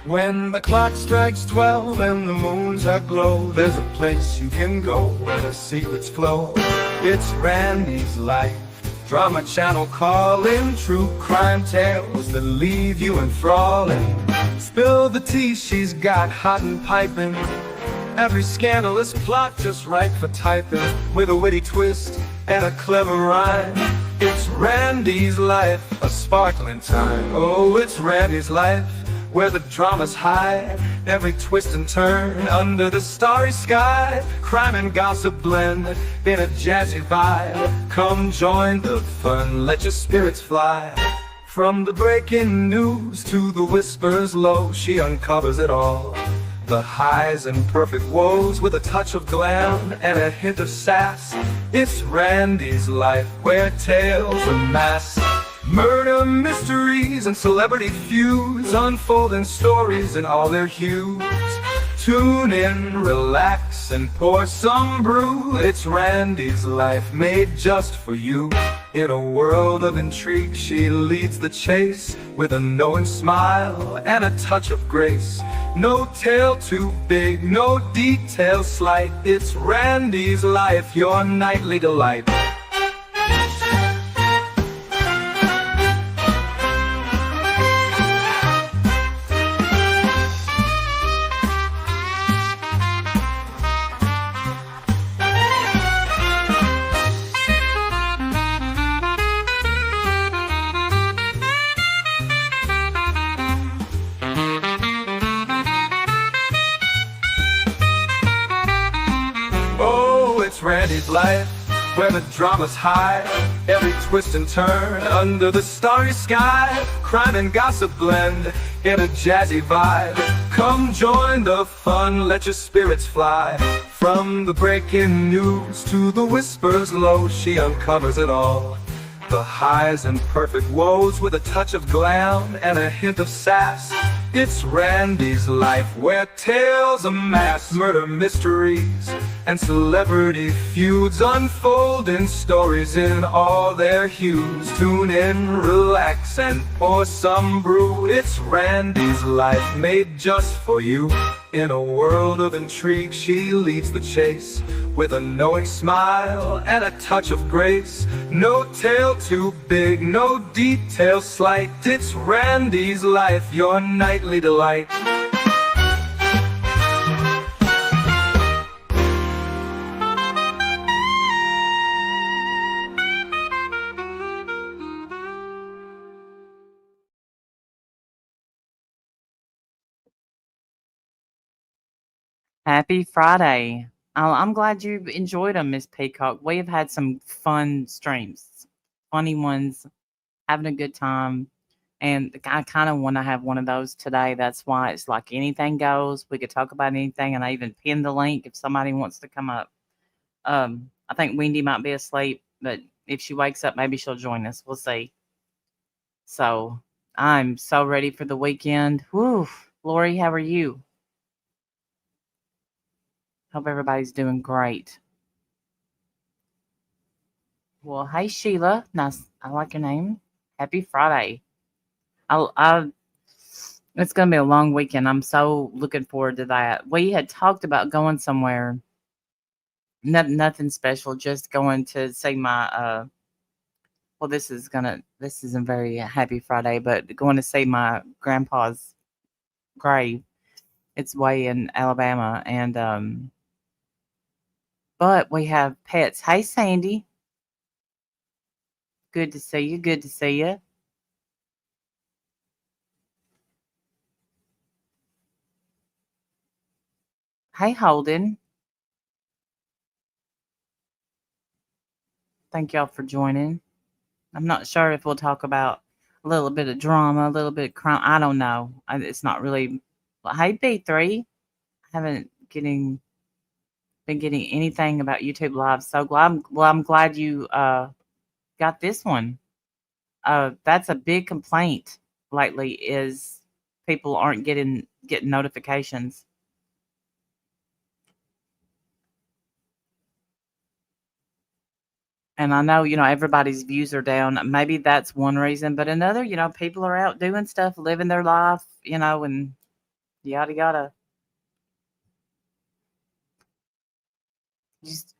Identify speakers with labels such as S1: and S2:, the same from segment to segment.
S1: When the clock strikes 12 and the moon's aglow, there's a place you can go where the secrets flow. It's Randy's Life, drama channel calling, true crime tales that leave you enthralling. Spill the tea, she's got hot and piping, every scandalous plot just right for typing, with a witty twist and a clever rhyme. It's Randy's Life, a sparkling time. Oh, it's Randy's Life, where the drama's high, every twist and turn under the starry sky. Crime and gossip blend in a jazzy vibe. Come join the fun, let your spirits fly. From the breaking news to the whispers low, she uncovers it all. The highs and perfect woes with a touch of glam and a hint of sass. It's Randy's Life, where tales amass. Murder mysteries and celebrity feuds, unfolding stories in all their hues. Tune in, relax, and pour some brew. It's Randy's Life, made just for you. In a world of intrigue, she leads the chase with a knowing smile and a touch of grace. No tale too big, no detail slight. It's Randy's Life, your nightly delight. It's Randy's Life, where the drama's high, every twist and turn under the starry sky. Crime and gossip blend in a jazzy vibe. Come join the fun, let your spirits fly. From the breaking news to the whispers low, she uncovers it all. The highs and perfect woes with a touch of glam and a hint of sass. It's Randy's Life, where tales amass. Murder mysteries and celebrity feuds, unfolding stories in all their hues. Tune in, relax, and pour some brew. It's Randy's Life, made just for you. In a world of intrigue, she leads the chase with a knowing smile and a touch of grace. No tale too big, no detail slight. It's Randy's Life, your nightly delight.
S2: Happy Friday. I'm glad you enjoyed them, Miss Peacock. We have had some fun streams, funny ones, having a good time. And I kind of want to have one of those today. That's why it's like anything goes. We could talk about anything, and I even pinned the link if somebody wants to come up. I think Wendy might be asleep, but if she wakes up, maybe she'll join us. We'll see. So I'm so ready for the weekend. Whew. Lori, how are you? Hope everybody's doing great. Well, hey Sheila, nice. I like your name. Happy Friday. It's gonna be a long weekend. I'm so looking forward to that. We had talked about going somewhere. Nothing special. Just going to see my. Well, this isn't very happy Friday, but going to see my grandpa's grave. It's way in Alabama, and but we have pets. Hey, Sandy. Good to see you. Good to see you. Hey, Holden. Thank y'all for joining. I'm not sure if we'll talk about a little bit of drama, a little bit of crime. I don't know. It's not really. Hey, B3. I haven't been getting anything about YouTube Live. So glad. Well, I'm glad you got this one. That's a big complaint lately. Is people aren't getting notifications. And I know, everybody's views are down. Maybe that's one reason, but another, people are out doing stuff, living their life, and Yada yada. Just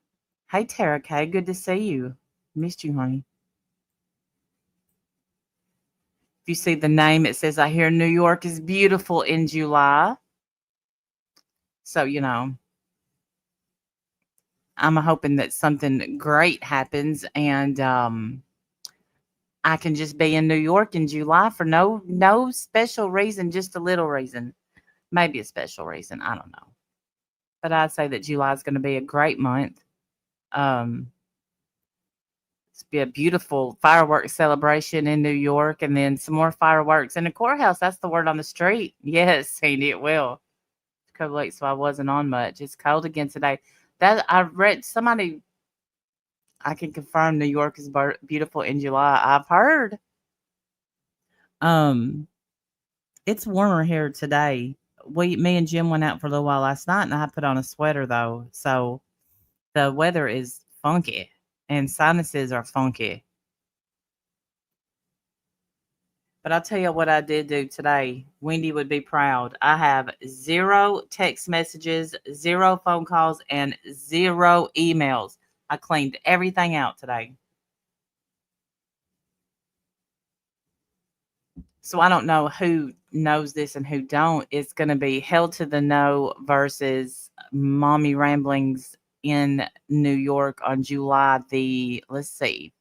S2: hey Tara K, good to see you. Missed you, honey. If you see the name, it says I hear New York is beautiful in July. So, I'm hoping that something great happens and I can just be in New York in July for no special reason, just a little reason. Maybe a special reason. I don't know. But I'd say that July is going to be a great month. Um, it's be a beautiful fireworks celebration in New York, and then some more fireworks in the courthouse. That's the word on the street. Yes, and it will. It's cold late, so I wasn't on much. It's cold again today. That I read somebody. I can confirm New York is beautiful in July. I've heard. Um, it's warmer here today. Me and Jim went out for a little while last night, and I put on a sweater though. So the weather is funky, and sinuses are funky. But I'll tell you what I did do today. Wendy would be proud. I have 0 text messages, 0 phone calls, and 0 emails. I cleaned everything out today. So I don't know who knows this and who don't. It's going to be Held to the No versus Mommy Ramblings in New York on July let's see,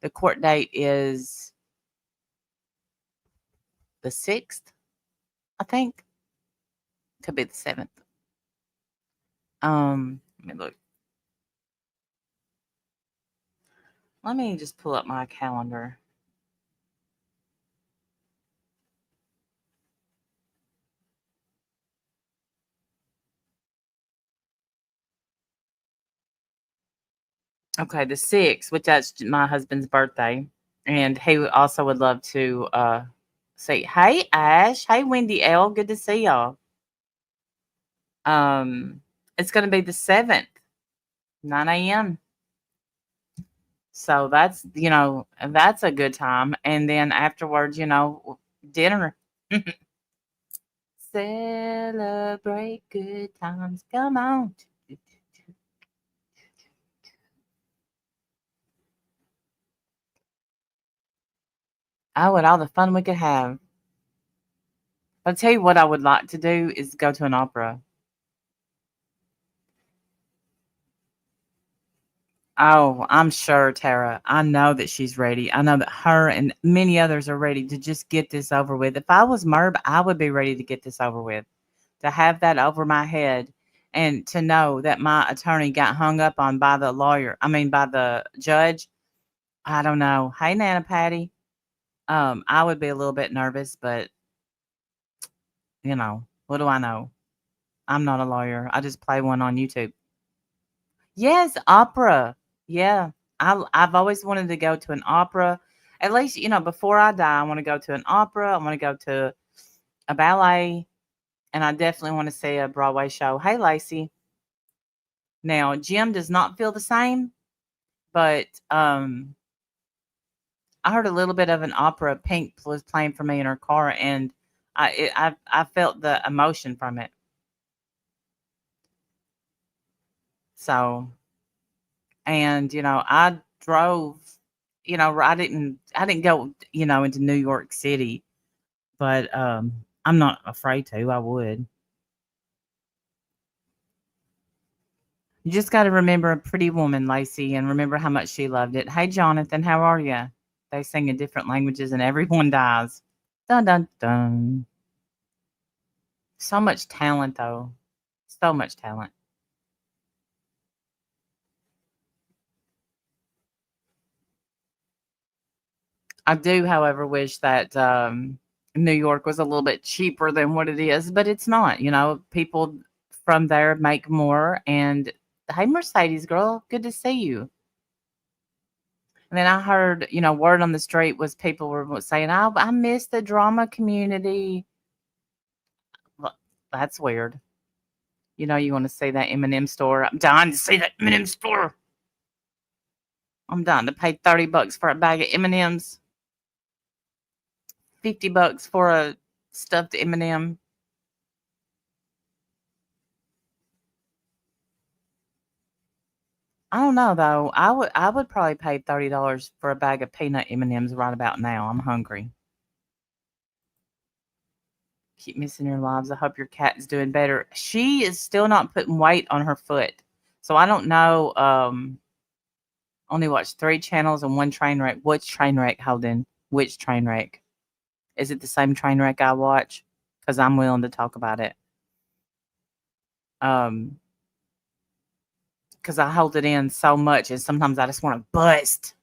S2: the court date is the 6th, I think. Could be the 7th. Let me look. Let me just pull up my calendar. Okay, the 6th, which that's my husband's birthday. And he also would love to say, hey, Ash. Hey, Wendy L. Good to see y'all. It's going to be the 7th, 9 a.m. So that's a good time. And then afterwards, dinner. Celebrate good times. Come on. Oh, and all the fun we could have. I'll tell you what I would like to do is go to an opera. Oh, I'm sure, Tara. I know that she's ready. I know that her and many others are ready to just get this over with. If I was Merb, I would be ready to get this over with. To have that over my head and to know that my attorney got hung up on by the lawyer, by the judge. I don't know. Hey, Nana Patty. I would be a little bit nervous, but what do I know? I'm not a lawyer. I just play one on YouTube. Yes, opera. Yeah. I've always wanted to go to an opera. At least, before I die, I want to go to an opera. I want to go to a ballet. And I definitely want to see a Broadway show. Hey, Lacey. Now, Jim does not feel the same, but I heard a little bit of an opera. Pink was playing for me in her car, and I felt the emotion from it. So, and I drove. I didn't go into New York City, but I'm not afraid to. I would. You just got to remember a pretty woman, Lacey, and remember how much she loved it. Hey, Jonathan, how are you? They sing in different languages, and everyone dies. Dun dun dun. So much talent, though. So much talent. I do, however, wish that New York was a little bit cheaper than what it is, but it's not. People from there make more. And hey, Mercedes girl, good to see you. And then I heard, word on the street was people were saying, "Oh, I miss the drama community." Well, that's weird. You want to see that M&M store? I'm dying to see that M&M store. I'm dying to pay $30 for a bag of M&Ms. $50 for a stuffed M&M. I don't know though. I would probably pay $30 for a bag of peanut M&Ms right about now. I'm hungry. Keep missing your lives. I hope your cat is doing better. She is still not putting weight on her foot. So I don't know. Only watched 3 channels and 1 train wreck. Which train wreck, Holden? Which train wreck? Is it the same train wreck I watch? Because I'm willing to talk about it. Because I hold it in so much, and sometimes I just want to bust.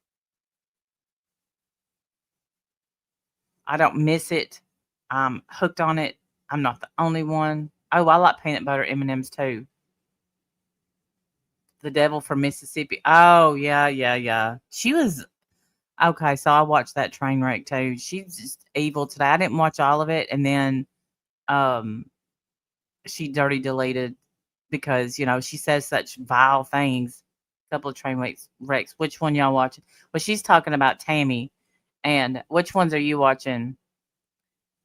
S2: I don't miss it. I'm hooked on it. I'm not the only one. Oh, I like peanut butter M&Ms too. The Devil from Mississippi. Oh, yeah, yeah, yeah. She was okay. So I watched that train wreck too. She's just evil today. I didn't watch all of it, and then um, she dirty deleted because she says such vile things. A couple of wrecks. Which one y'all watching? Well, she's talking about Tammy. And which ones are you watching?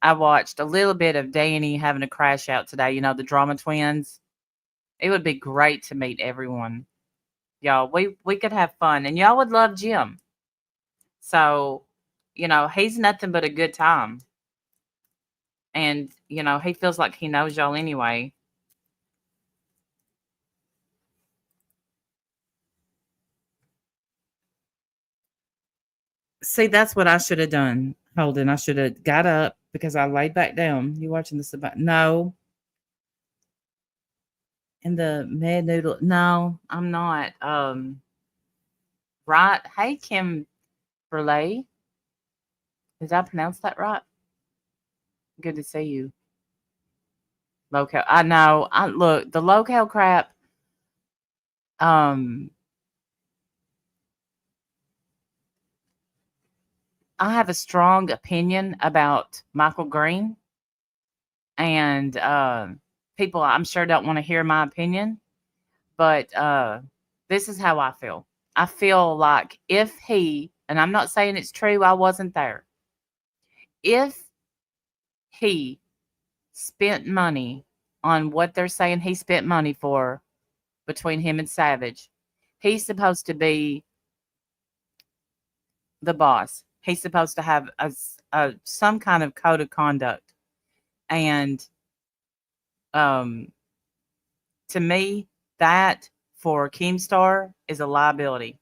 S2: I watched a little bit of Danny having a crash out today. The drama twins. It would be great to meet everyone. Y'all, we could have fun. And y'all would love Jim. So, he's nothing but a good time. And, he feels like he knows y'all anyway. See, that's what I should have done, Holden. I should have got up because I laid back down. You watching this about? No. In the mad noodle. No, I'm not. Right. Hey, Kim Burley. Did I pronounce that right? Good to see you. Locale. I know. I look the locale crap. Um, I have a strong opinion about Michael Green, and people I'm sure don't want to hear my opinion, but this is how I feel. I feel like if he, and I'm not saying it's true, I wasn't there. If he spent money on what they're saying he spent money for between him and Savage, he's supposed to be the boss. He's supposed to have some kind of code of conduct. And um, to me, that for Keemstar is a liability.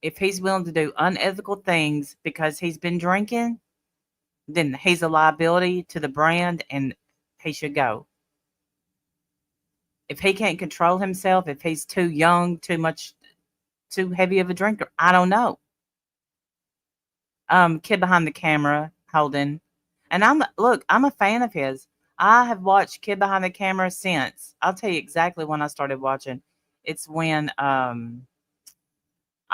S2: If he's willing to do unethical things because he's been drinking, then he's a liability to the brand and he should go. If he can't control himself, if he's too young, too heavy of a drinker, I don't know. Kid behind the camera, Holden. And I'm a fan of his. I have watched Kid Behind the Camera since. I'll tell you exactly when I started watching. It's when I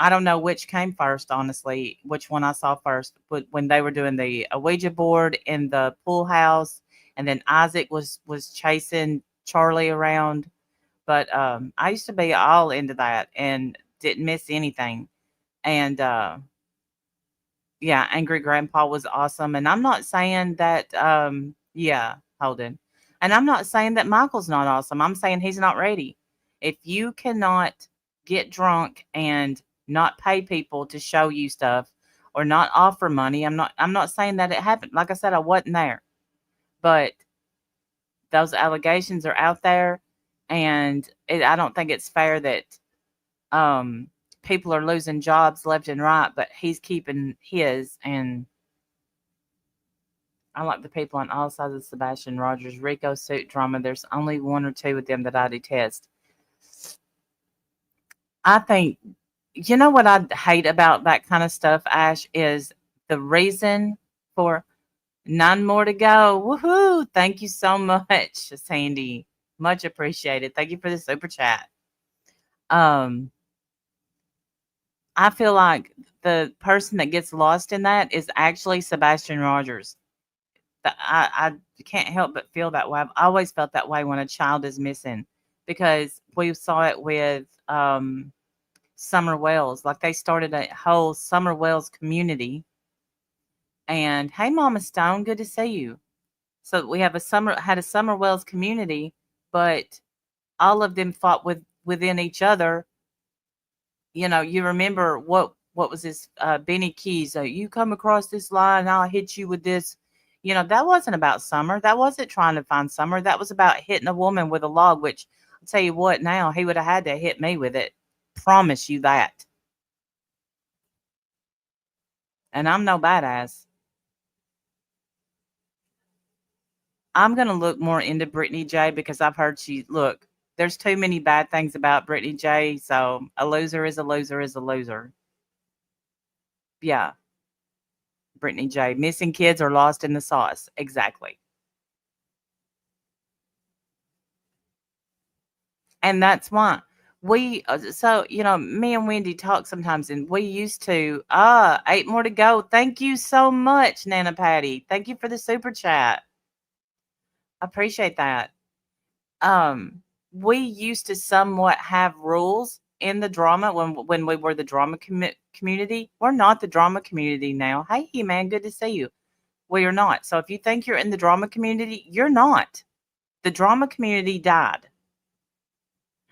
S2: don't know which came first, honestly, which one I saw first. But when they were doing the Ouija board in the pool house, and then Isaac was chasing Charlie around. But I used to be all into that and didn't miss anything. And yeah, Angry Grandpa was awesome. And I'm not saying that yeah, Holden. And I'm not saying that Michael's not awesome. I'm saying he's not ready. If you cannot get drunk and not pay people to show you stuff or not offer money, I'm not saying that it happened. Like I said, I wasn't there. But those allegations are out there and I don't think it's fair that people are losing jobs left and right, but he's keeping his. And I like the people on all sides of Sebastian Rogers Rico suit drama. There's only 1 or 2 of them that I detest. I think, you know what I hate about that kind of stuff, Ash, is the reason for 9 more to go. Woohoo! Thank you so much, Sandy. Much appreciated. Thank you for the super chat. I feel like the person that gets lost in that is actually Sebastian Rogers. I can't help but feel that way. I've always felt that way when a child is missing because we saw it with Summer Wells. Like they started a whole Summer Wells community. And hey, Mama Stone, good to see you. So we have had a Summer Wells community, but all of them fought within each other You remember what was this Benny Keys? You come across this line, I'll hit you with this. That wasn't about Summer. That wasn't trying to find Summer. That was about hitting a woman with a log. Which I'll tell you what, now he would have had to hit me with it. Promise you that. And I'm no badass. I'm gonna look more into Brittany J because I've heard look. There's too many bad things about Brittany J. So a loser is a loser is a loser. Yeah. Brittany J. Missing kids are lost in the sauce. Exactly. And that's why me and Wendy talk sometimes, and we used to, 8 more to go. Thank you so much, Nana Patty. Thank you for the super chat. I appreciate that. Um, we used to somewhat have rules in the drama when we were the drama community. We're not the drama community now. Hey, man, good to see you. We are not. So if you think you're in the drama community, you're not. The drama community died.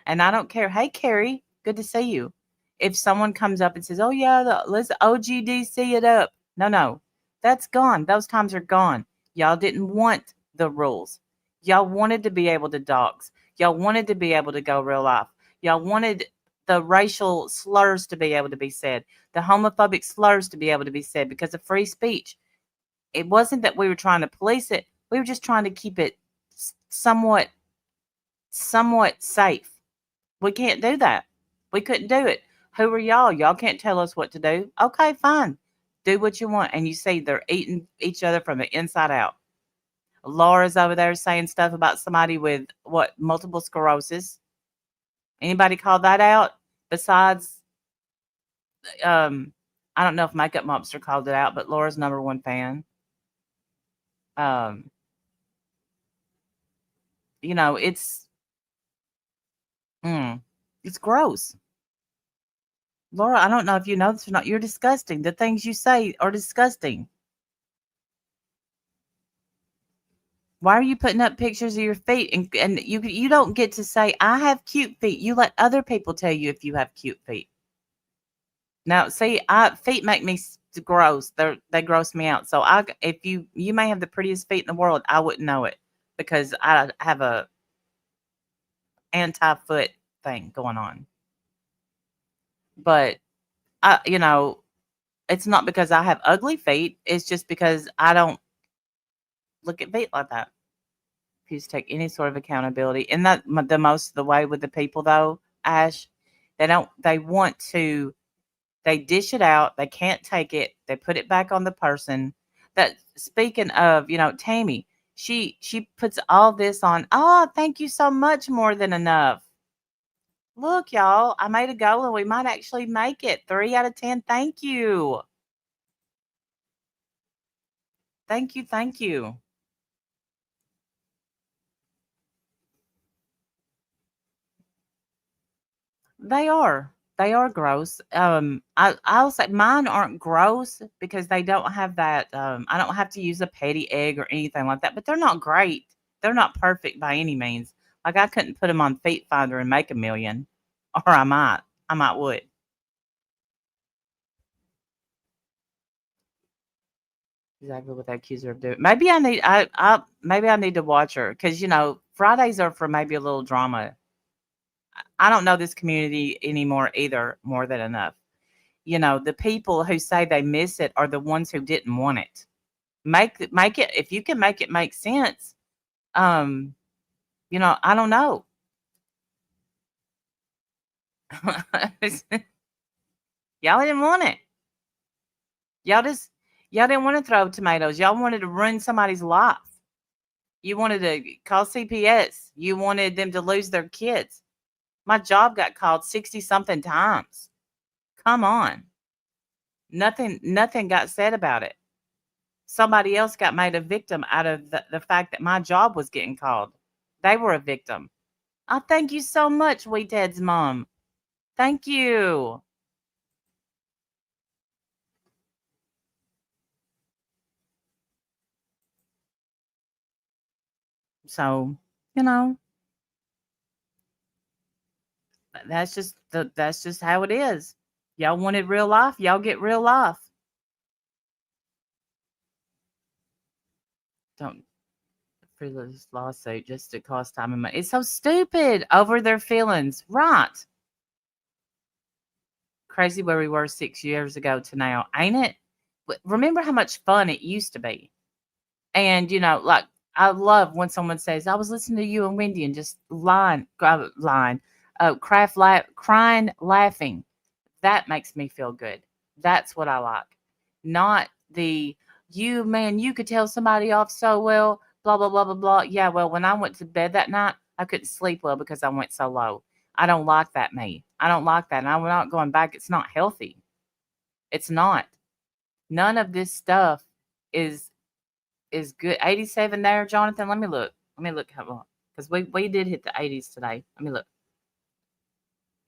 S2: And I don't care. Hey, Carrie, good to see you. If someone comes up and says, "Oh yeah, let's OGDC it up," no, that's gone. Those times are gone. Y'all didn't want the rules. Y'all wanted to be able to dox. Y'all wanted to be able to go real life. Y'all wanted the racial slurs to be able to be said, the homophobic slurs to be able to be said because of free speech. It wasn't that we were trying to police it. We were just trying to keep it somewhat safe. We can't do that. We couldn't do it. Who are y'all? Y'all can't tell us what to do. Okay, fine. Do what you want. And you see they're eating each other from the inside out. Laura's over there saying stuff about somebody with multiple sclerosis. Anybody call that out? Besides, I don't know if Makeup Mobster called it out, but Laura's number one fan. Um, it's it's gross. Laura, I don't know if you know this or not. You're disgusting. The things you say are disgusting. Why are you putting up pictures of your feet and you don't get to say I have cute feet. You let other people tell you if you have cute feet. Now, see, feet make me gross. They gross me out. So if you may have the prettiest feet in the world, I wouldn't know it because I have a anti foot thing going on. But it's not because I have ugly feet. It's just because I don't look at feet like that. Refuse to take any sort of accountability. And that the most of the way with the people though, Ash, they dish it out, they can't take it, they put it back on the person. That speaking of, Tammy, she puts all this on, oh, thank you so much, more than enough. Look, y'all, I made a goal and we might actually make it. 3 out of 10. Thank you. Thank you, thank you. They are. They are gross. I'll say mine aren't gross because they don't have that. I don't have to use a petty egg or anything like that. But they're not great. They're not perfect by any means. Like I couldn't put them on Feet Finder and make a million, or I might. I might would. Exactly what they accuse her of doing. Maybe I need to watch her because Fridays are for maybe a little drama. I don't know this community anymore either. More than enough. The people who say they miss it are the ones who didn't want it. Make it if you can make it make sense. Um, I don't know. Y'all didn't want it. Y'all just y'all didn't want to throw tomatoes. Y'all wanted to ruin somebody's life. You wanted to call CPS. You wanted them to lose their kids. My job got called 60 something times. Come on. Nothing got said about it. Somebody else got made a victim out of the fact that my job was getting called. They were a victim. Oh, thank you so much, Wee Ted's mom. Thank you. So, you know, That's just how it is. Y'all wanted real life, y'all get real life. Don't frivolous lawsuit just to cost time and money. It's so stupid over their feelings, right? Crazy where we were 6 years ago to now, ain't it? Remember how much fun it used to be. And like I love when someone says, "I was listening to you and Wendy," and just crying, laughing. That makes me feel good. That's what I like. Not the you man, you could tell somebody off so well, blah blah blah blah blah. Yeah, well, when I went to bed that night, I couldn't sleep well because I went so low. I don't like that me. I don't like that. And I'm not going back. It's not healthy. It's not. None of this stuff is is good. 87 there, Jonathan. Let me look. Let me look how long. Because we did hit the 80s today. Let me look.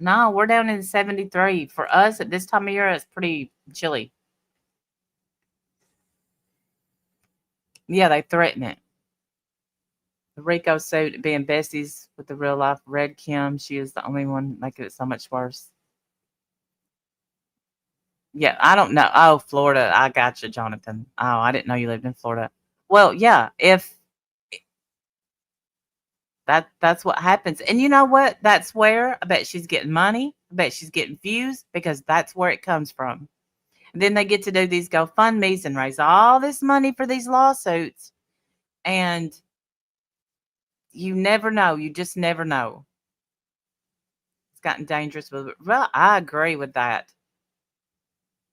S2: No, we're down in 73. For us at this time of year, it's pretty chilly. Yeah, they threaten it. The Rico suit being besties with the real life Red Kim. She is the only one making it so much worse. Yeah, I don't know. Oh, Florida. I got you, Jonathan. Oh, I didn't know you lived in Florida. Well, yeah, if that's what happens. And you know what? That's where I bet she's getting money. I bet she's getting views because that's where it comes from. And then they get to do these GoFundMe's and raise all this money for these lawsuits. And you never know. You just never know. It's gotten dangerous with it. Well, I agree with that.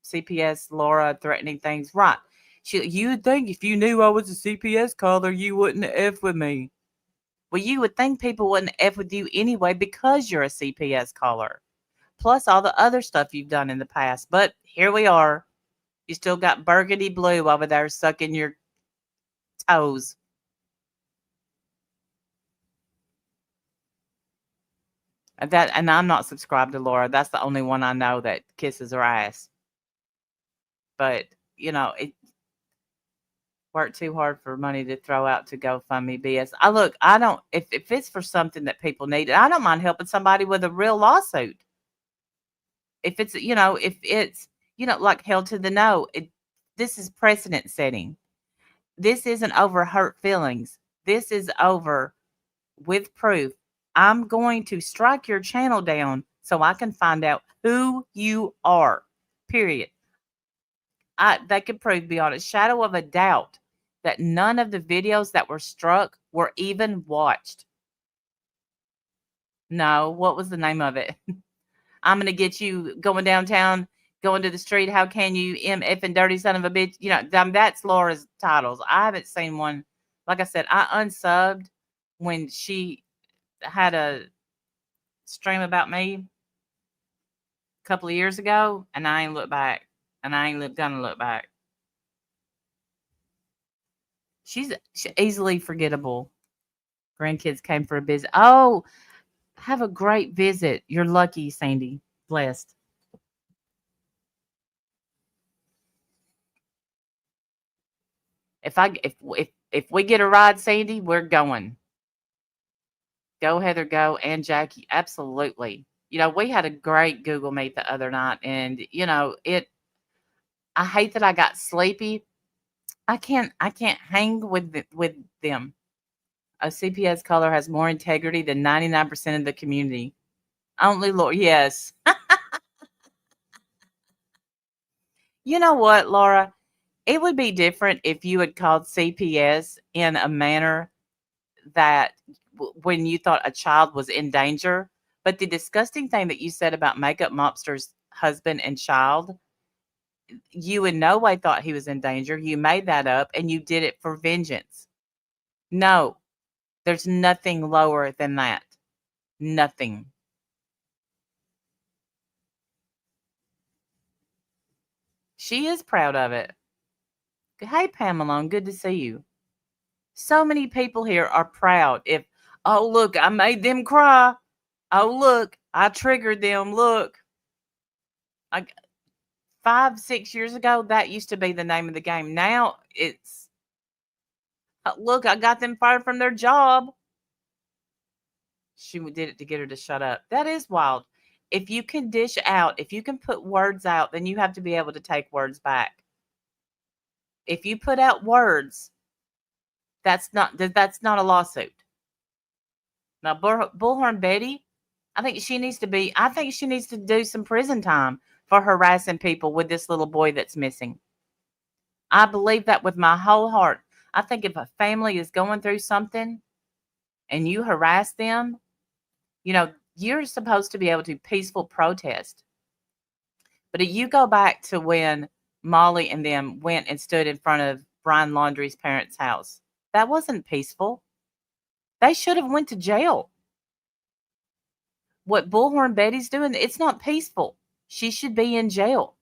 S2: CPS Laura threatening things. Right. You'd think if you knew I was a CPS caller, you wouldn't F with me. Well, you would think people wouldn't F with you anyway because you're a CPS caller. Plus all the other stuff you've done in the past. But here we are. You still got burgundy blue over there sucking your toes. And I'm not subscribed to Laura. That's the only one I know that kisses her ass. But, it worked too hard for money to throw out to GoFundMe BS. I don't if it's for something that people need, I don't mind helping somebody with a real lawsuit. If it's, if it's, like held to the no, this is precedent setting. This isn't over hurt feelings. This is over with proof. I'm going to strike your channel down so I can find out who you are. Period. They could prove beyond a shadow of a doubt that none of the videos that were struck were even watched. No, what was the name of it? I'm going to get you going downtown, going to the street. How can you, MF and dirty son of a bitch? That's Laura's titles. I haven't seen one. Like I said, I unsubbed when she had a stream about me a couple of years ago, and I ain't looked back. And I ain't gonna look back. She's easily forgettable. Grandkids came for a visit. Oh, have a great visit. You're lucky, Sandy. Blessed. If we get a ride, Sandy, we're going. Go, Heather, go, and Jackie. Absolutely. We had a great Google Meet the other night, and I hate that I got sleepy. I can't hang with them. A CPS caller has more integrity than 99% of the community. Only Laura, yes. You know what, Laura? It would be different if you had called CPS in a manner that when you thought a child was in danger. But the disgusting thing that you said about Makeup Mobster's husband and child, you in no way thought he was in danger. You made that up and you did it for vengeance. No, there's nothing lower than that. Nothing. She is proud of it. Hey, Pamela, good to see you. So many people here are proud. Oh, look, I made them cry. Oh, look, I triggered them. Look. 5-6 years ago, that used to be the name of the game. Now it's, look, I got them fired from their job. She did it to get her to shut up. That is wild. If you can dish out, if you can put words out, then you have to be able to take words back. If you put out words, that's not a lawsuit. Now, Bullhorn Betty, I think she needs to do some prison time for harassing people with this little boy that's missing. I believe that with my whole heart. I think if a family is going through something and you harass them, you're supposed to be able to peaceful protest. But if you go back to when Molly and them went and stood in front of Brian Laundrie's parents' house, that wasn't peaceful. They should have went to jail. What Bullhorn Betty's doing, it's not peaceful. She should be in jail.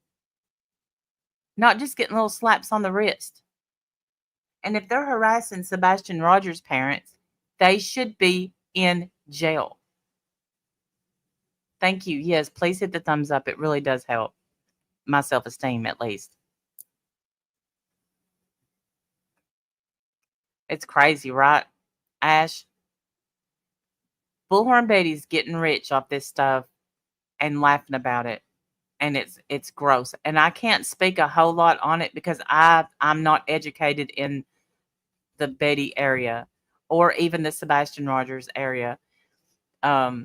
S2: Not just getting little slaps on the wrist. And if they're harassing Sebastian Rogers' parents, they should be in jail. Thank you. Yes, please hit the thumbs up. It really does help my self-esteem, at least. It's crazy, right, Ash? Bullhorn Betty's getting rich off this stuff and laughing about it. And it's gross. And I can't speak a whole lot on it because I'm not educated in the Betty area or even the Sebastian Rogers area. I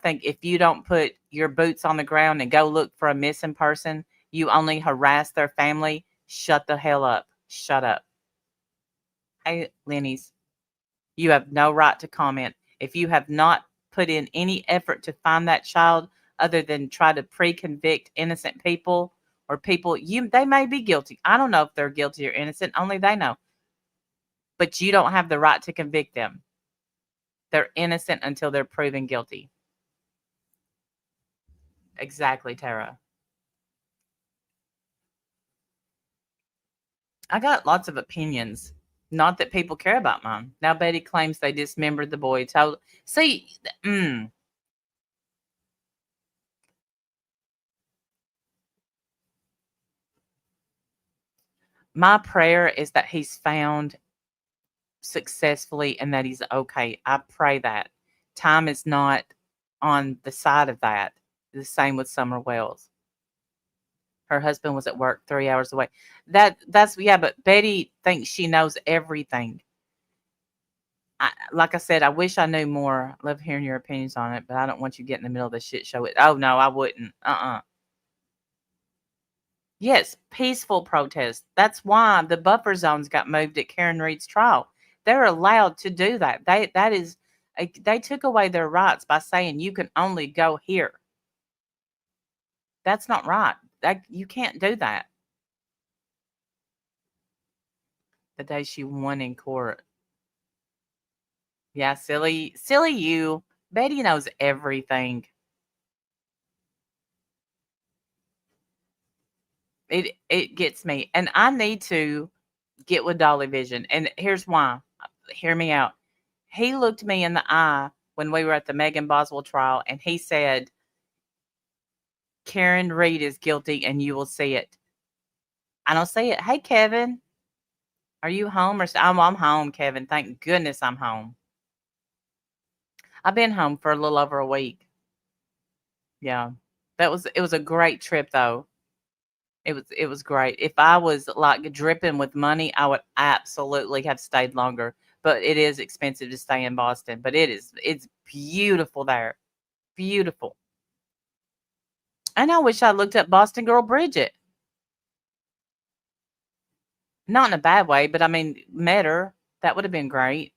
S2: think if you don't put your boots on the ground and go look for a missing person, you only harass their family. Shut the hell up. Shut up. Hey, Lenny's, you have no right to comment. If you have not put in any effort to find that child other than try to pre-convict innocent people or people, they may be guilty. I don't know if they're guilty or innocent. Only they know. But you don't have the right to convict them. They're innocent until they're proven guilty. Exactly, Tara. I got lots of opinions. Not that people care about mine. Now Betty claims they dismembered the boy. See, my prayer is that he's found successfully and that he's okay. I pray that. Time is not on the side of that. The same with Summer Wells. Her husband was at work 3 hours away. That's but Betty thinks she knows everything. Like I said, I wish I knew more. I love hearing your opinions on it, but I don't want you to get in the middle of the shit show. Oh no, I wouldn't. Yes, peaceful protest. That's why the buffer zones got moved at Karen Reed's trial. They're allowed to do that. They took away their rights by saying you can only go here. That's not right. You can't do that. The day she won in court. Yeah, silly you. Betty knows everything. It gets me. And I need to get with Dolly Vision. And here's why. Hear me out. He looked me in the eye when we were at the Megan Boswell trial, and he said, Karen Reed is guilty, and you will see it. I don't see it. Hey, Kevin. Are you home? I'm home, Kevin. Thank goodness I'm home. I've been home for a little over a week. Yeah. It was a great trip, though. It was great. If I was like dripping with money, I would absolutely have stayed longer. But it is expensive to stay in Boston. But it's beautiful there. Beautiful. And I wish I looked up Boston Girl Bridget. Not in a bad way, but I mean, met her. That would have been great.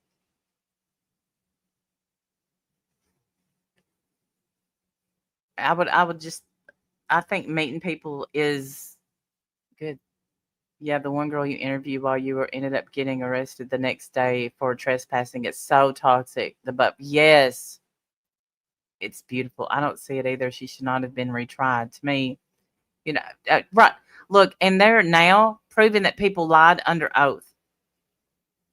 S2: I think meeting people is good. Yeah, the one girl you interviewed while you were ended up getting arrested the next day for trespassing. It's so toxic. Yes, it's beautiful. I don't see it either. She should not have been retried. To me, right. Look, and they're now proving that people lied under oath.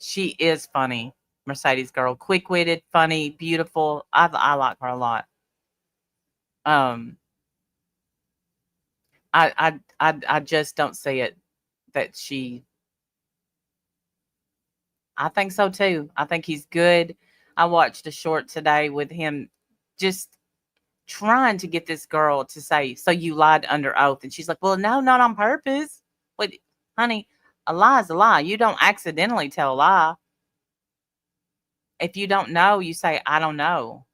S2: She is funny, Mercedes girl, quick-witted, funny, beautiful. I like her a lot. I just don't see it that she. I think so too. I think he's good. I watched a short today with him. Just trying to get this girl to say, "So you lied under oath?" And she's like, "Well, no, not on purpose." But honey, a lie is a lie. You don't accidentally tell a lie. If you don't know, you say, "I don't know."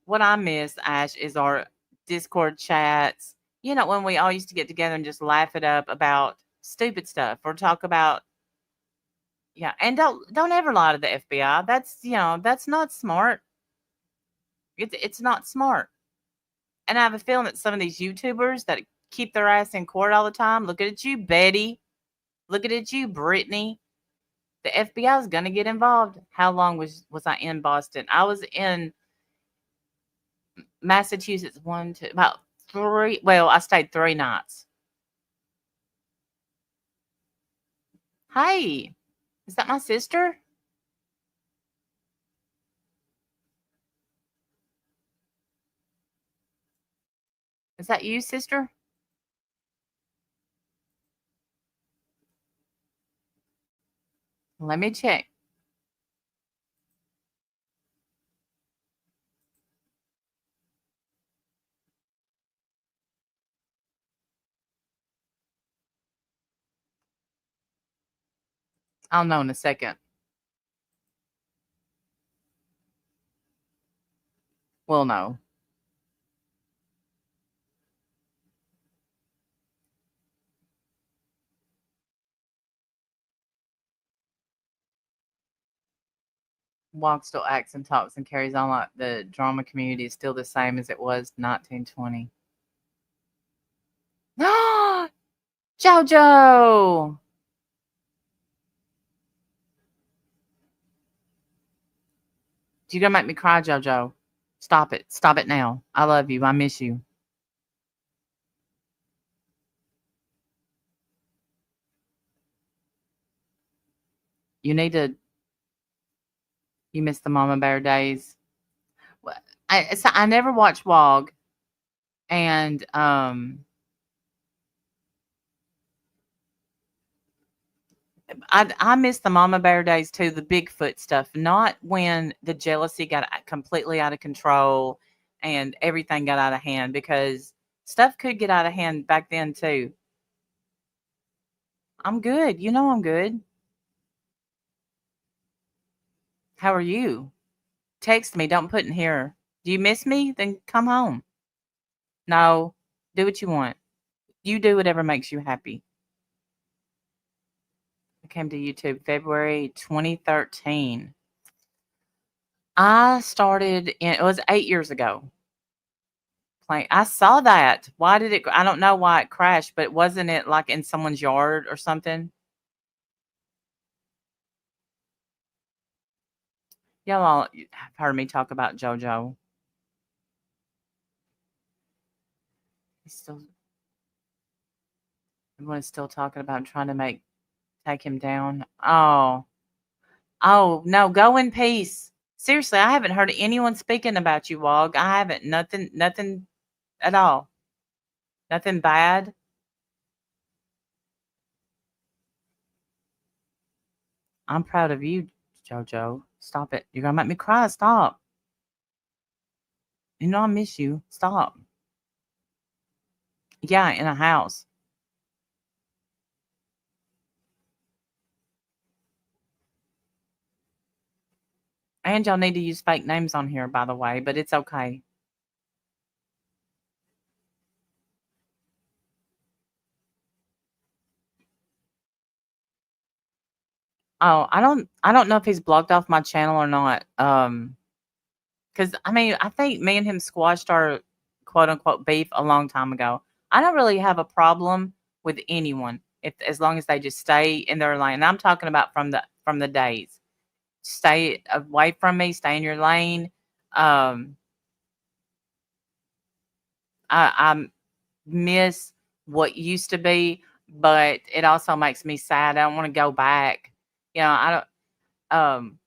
S2: What I miss, Ash, is our Discord chats. You know, when we all used to get together and just laugh it up about stupid stuff or talk about, yeah, and don't ever lie to the FBI. That's, that's not smart. It's not smart. And I have a feeling that some of these YouTubers that keep their ass in court all the time, looking at you, Betty, looking at you, Brittany. The FBI is going to get involved. How long was I in Boston? I was in Massachusetts about 3. Well, I stayed 3 nights. Hey, is that my sister? Is that you, sister? Let me check. I'll know in a second. We'll know. Walk still acts and talks and carries on like the drama community is still the same as it was 1920. JoJo! You're gonna make me cry, JoJo. Stop it. Stop it now. I love you. I miss you. You need to. You miss the Mama Bear days. I never watched WOG, and I miss the Mama Bear days too. The Bigfoot stuff, not when the jealousy got completely out of control and everything got out of hand, because stuff could get out of hand back then too. I'm good. You know I'm good. How are you? Text me. Don't put in here. Do you miss me? Then come home. No, do what you want. You do whatever makes you happy. I came to YouTube February 2013. I started it was 8 years ago. Playing. I saw that. Why did it? I don't know why it crashed, but wasn't it like in someone's yard or something? Y'all all have heard me talk about JoJo. He's still, everyone's still talking about trying to take him down. Oh no, go in peace. Seriously, I haven't heard anyone speaking about you, Wog. I haven't. Nothing at all. Nothing bad. I'm proud of you, JoJo. Stop it. You're gonna make me cry. Stop. You know I miss you. Stop. Yeah, in a house. And y'all need to use fake names on here, by the way, but it's okay. Oh, I don't know if he's blocked off my channel or not. Because I mean, I think me and him squashed our quote unquote beef a long time ago. I don't really have a problem with anyone if as long as they just stay in their lane. And I'm talking about from the days. Stay away from me, stay in your lane. Um I miss what used to be, but it also makes me sad. I don't want to go back. I don't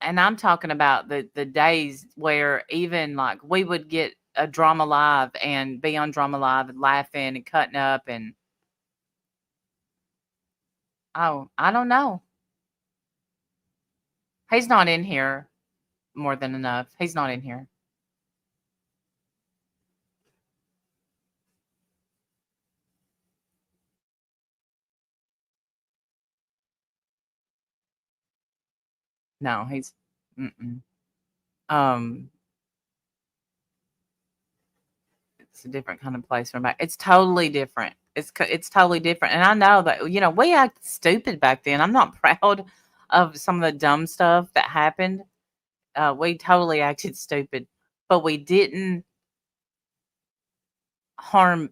S2: and I'm talking about the days where even like we would get a drama live and be on drama live and laughing and cutting up, and Oh, I don't know. He's not in here more than enough. He's not in here. No, he's mm-mm. Um, it's a different kind of place from back. It's totally different. It's totally different. And I know that we acted stupid back then. I'm not proud of some of the dumb stuff that happened. We totally acted stupid, but we didn't harm.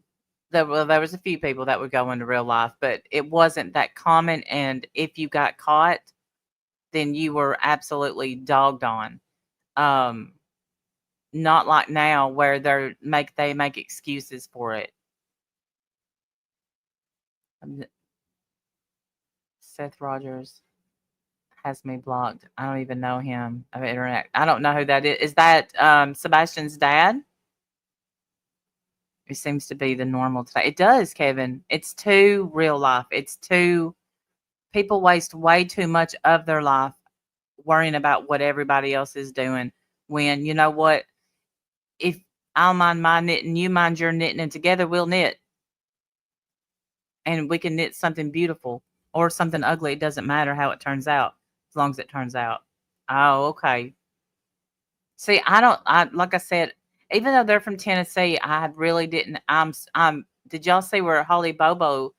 S2: There was a few people that would go into real life, but it wasn't that common. And if you got caught, then you were absolutely dogged on. Um, Not like now where they make excuses for it. Um, Seth Rogers has me blocked. I don't even know him of internet. I don't know who that is. Is that Sebastian's dad? It seems to be the normal today. It does, Kevin. It's too real life. It's too People waste way too much of their life worrying about what everybody else is doing. When you know what, if I'll mind my knitting, you mind your knitting, and together we'll knit, and we can knit something beautiful or something ugly. It doesn't matter how it turns out, as long as it turns out. Oh, okay. See, I like I said, even though they're from Tennessee, I really didn't. Did y'all see where Holly Bobo,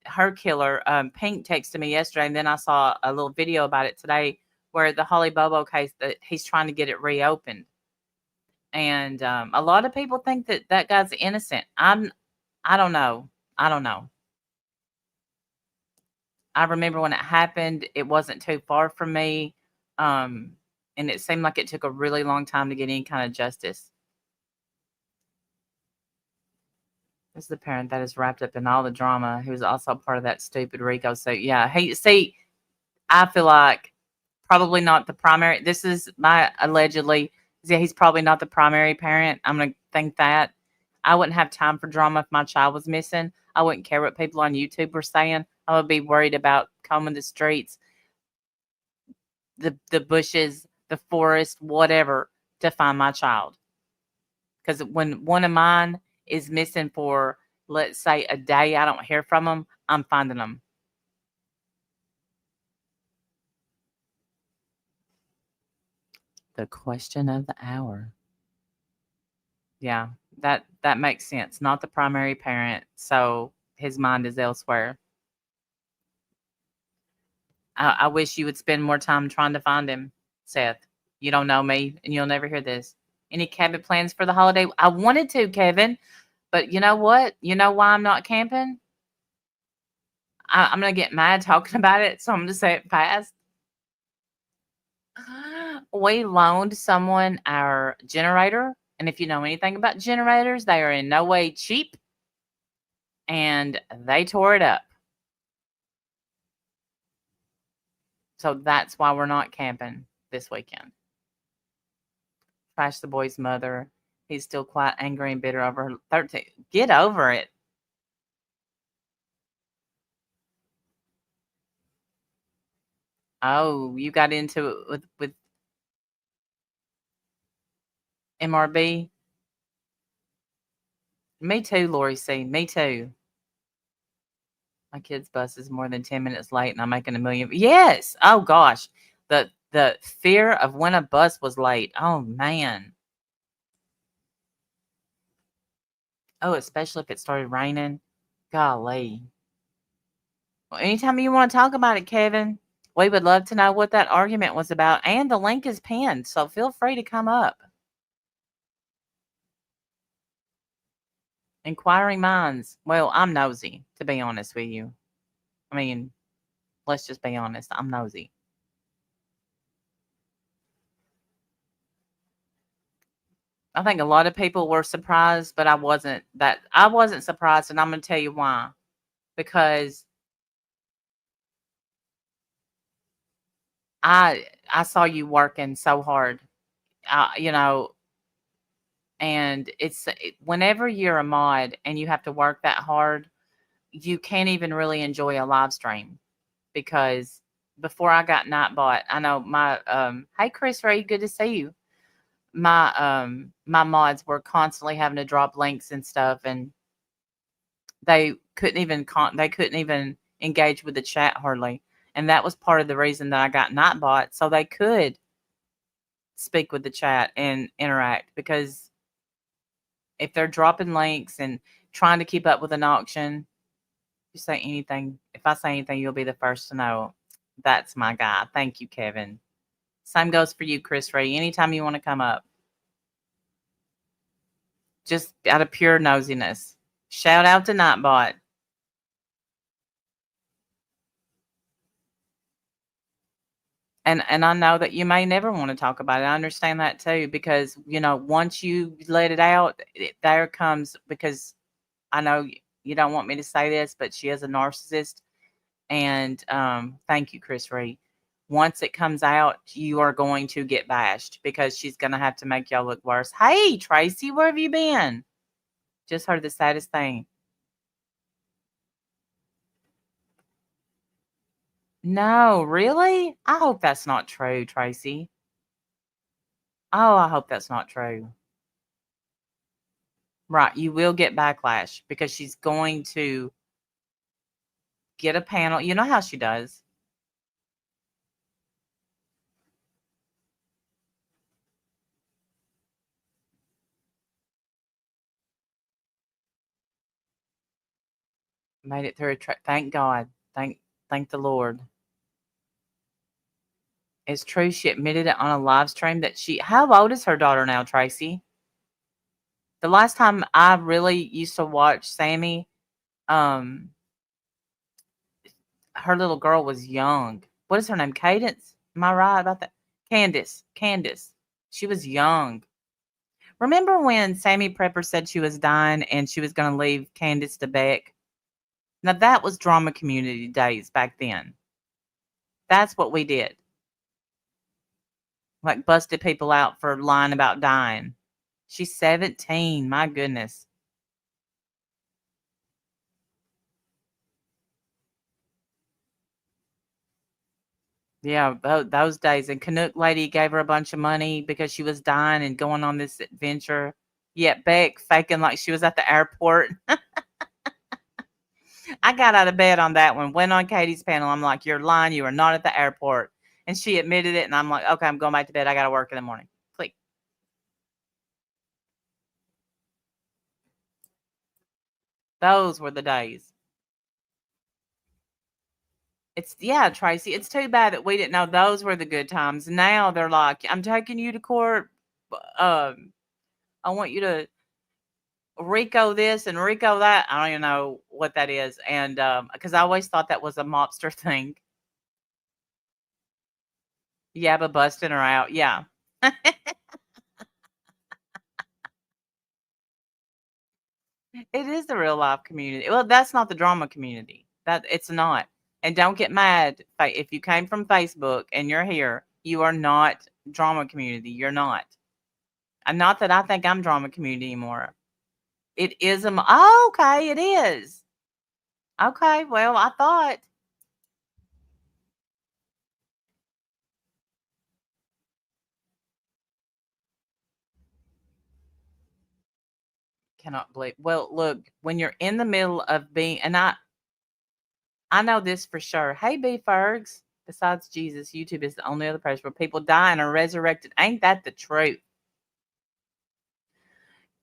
S2: her killer, Pink, texted me yesterday, and then I saw a little video about it today, where the Holly Bobo case that he's trying to get it reopened, and a lot of people think that that guy's innocent. I don't know. I don't know. I remember when it happened, it wasn't too far from me. Um, and it seemed like it took a really long time to get any kind of justice. This is the parent that is wrapped up in all the drama, who's also part of that stupid Rico. So yeah, I feel like probably not the primary. This is my allegedly. Yeah, he's probably not the primary parent. I'm gonna think that. I wouldn't have time for drama if my child was missing. I wouldn't care what people on YouTube were saying. I would be worried about combing the streets, the bushes, the forest, whatever, to find my child. Because when one of mine is missing for, let's say, a day, I don't hear from them, I'm finding them. The question of the hour. Yeah, that makes sense. Not the primary parent, so his mind is elsewhere. I wish you would spend more time trying to find him, Seth. You don't know me, and you'll never hear this. Any cabin plans for the holiday? I wanted to, Kevin, but you know what? You know why I'm not camping? I'm gonna get mad talking about it, so I'm gonna say it fast. We loaned someone our generator, and if you know anything about generators, they are in no way cheap, and they tore it up. So that's why we're not camping this weekend. Trash the boy's mother. He's still quite angry and bitter over her 13. Get over it. Oh, you got into it with MRB? Me too, Lori C. Me too. My kid's bus is more than 10 minutes late and I'm making a million. Yes. Oh gosh. The fear of when a bus was late. Oh man. Oh, especially if it started raining. Golly. Well, anytime you want to talk about it, Kevin, we would love to know what that argument was about. And the link is pinned, so feel free to come up. Inquiring minds. Well, I'm nosy, to be honest with you. I mean, let's just be honest. I'm nosy. I think a lot of people were surprised, but I wasn't surprised, and I'm gonna tell you why. Because I saw you working so hard. You know, and whenever you're a mod and you have to work that hard, you can't even really enjoy a live stream. because before I got Nightbot, I know my hey Chris Ray, good to see you. My mods were constantly having to drop links and stuff, and they couldn't even engage with the chat hardly. And that was part of the reason that I got Nightbot, so they could speak with the chat and interact, because if they're dropping links and trying to keep up with an auction, you say anything. If I say anything, you'll be the first to know. That's my guy. Thank you, Kevin. Same goes for you, Chris Ray. Anytime you want to come up, just out of pure nosiness. Shout out to Nightbot. And I know that you may never want to talk about it. I understand that too, because once you let it out, there comes, because I know you don't want me to say this, but she is a narcissist. And thank you, Chris Reed. Once it comes out, you are going to get bashed, because she's going to have to make y'all look worse. Hey, Tracy, where have you been? Just heard the saddest thing. No, really? I hope that's not true, Tracy. Oh, I hope that's not true. Right, you will get backlash, because she's going to get a panel. You know how she does. Made it through thank God. Thank the Lord. It's true. She admitted it on a live stream that how old is her daughter now, Tracy? The last time I really used to watch Sammy, her little girl was young. What is her name? Cadence? Am I right about that? Candace. She was young. Remember when Sammy Prepper said she was dying and she was going to leave Candace to Beck? Now that was drama community days back then. That's what we did. Like busted people out for lying about dying. She's 17. My goodness. Yeah, those days. And Canuck lady gave her a bunch of money because she was dying and going on this adventure. Yet Beck faking like she was at the airport. I got out of bed on that one. Went on Katie's panel. I'm like, you're lying. You are not at the airport. And she admitted it. And I'm like, okay, I'm going back to bed. I got to work in the morning. Click. Those were the days. Tracy, it's too bad that we didn't know those were the good times. Now they're like, I'm taking you to court. I want you to Rico this and Rico that. I don't even know what that is. And because I always thought that was a mobster thing. Yeah, but busting her out. Yeah. It is the real life community. Well, that's not the drama community. That it's not. And don't get mad if you came from Facebook and you're here. You are not drama community. You're not. And not that I think I'm drama community anymore. It is okay, it is. Okay, well, I thought. Cannot believe. Well, look, when you're in the middle of being, and I know this for sure. Hey, B Fergs. Besides Jesus, YouTube is the only other place where people die and are resurrected. Ain't that the truth?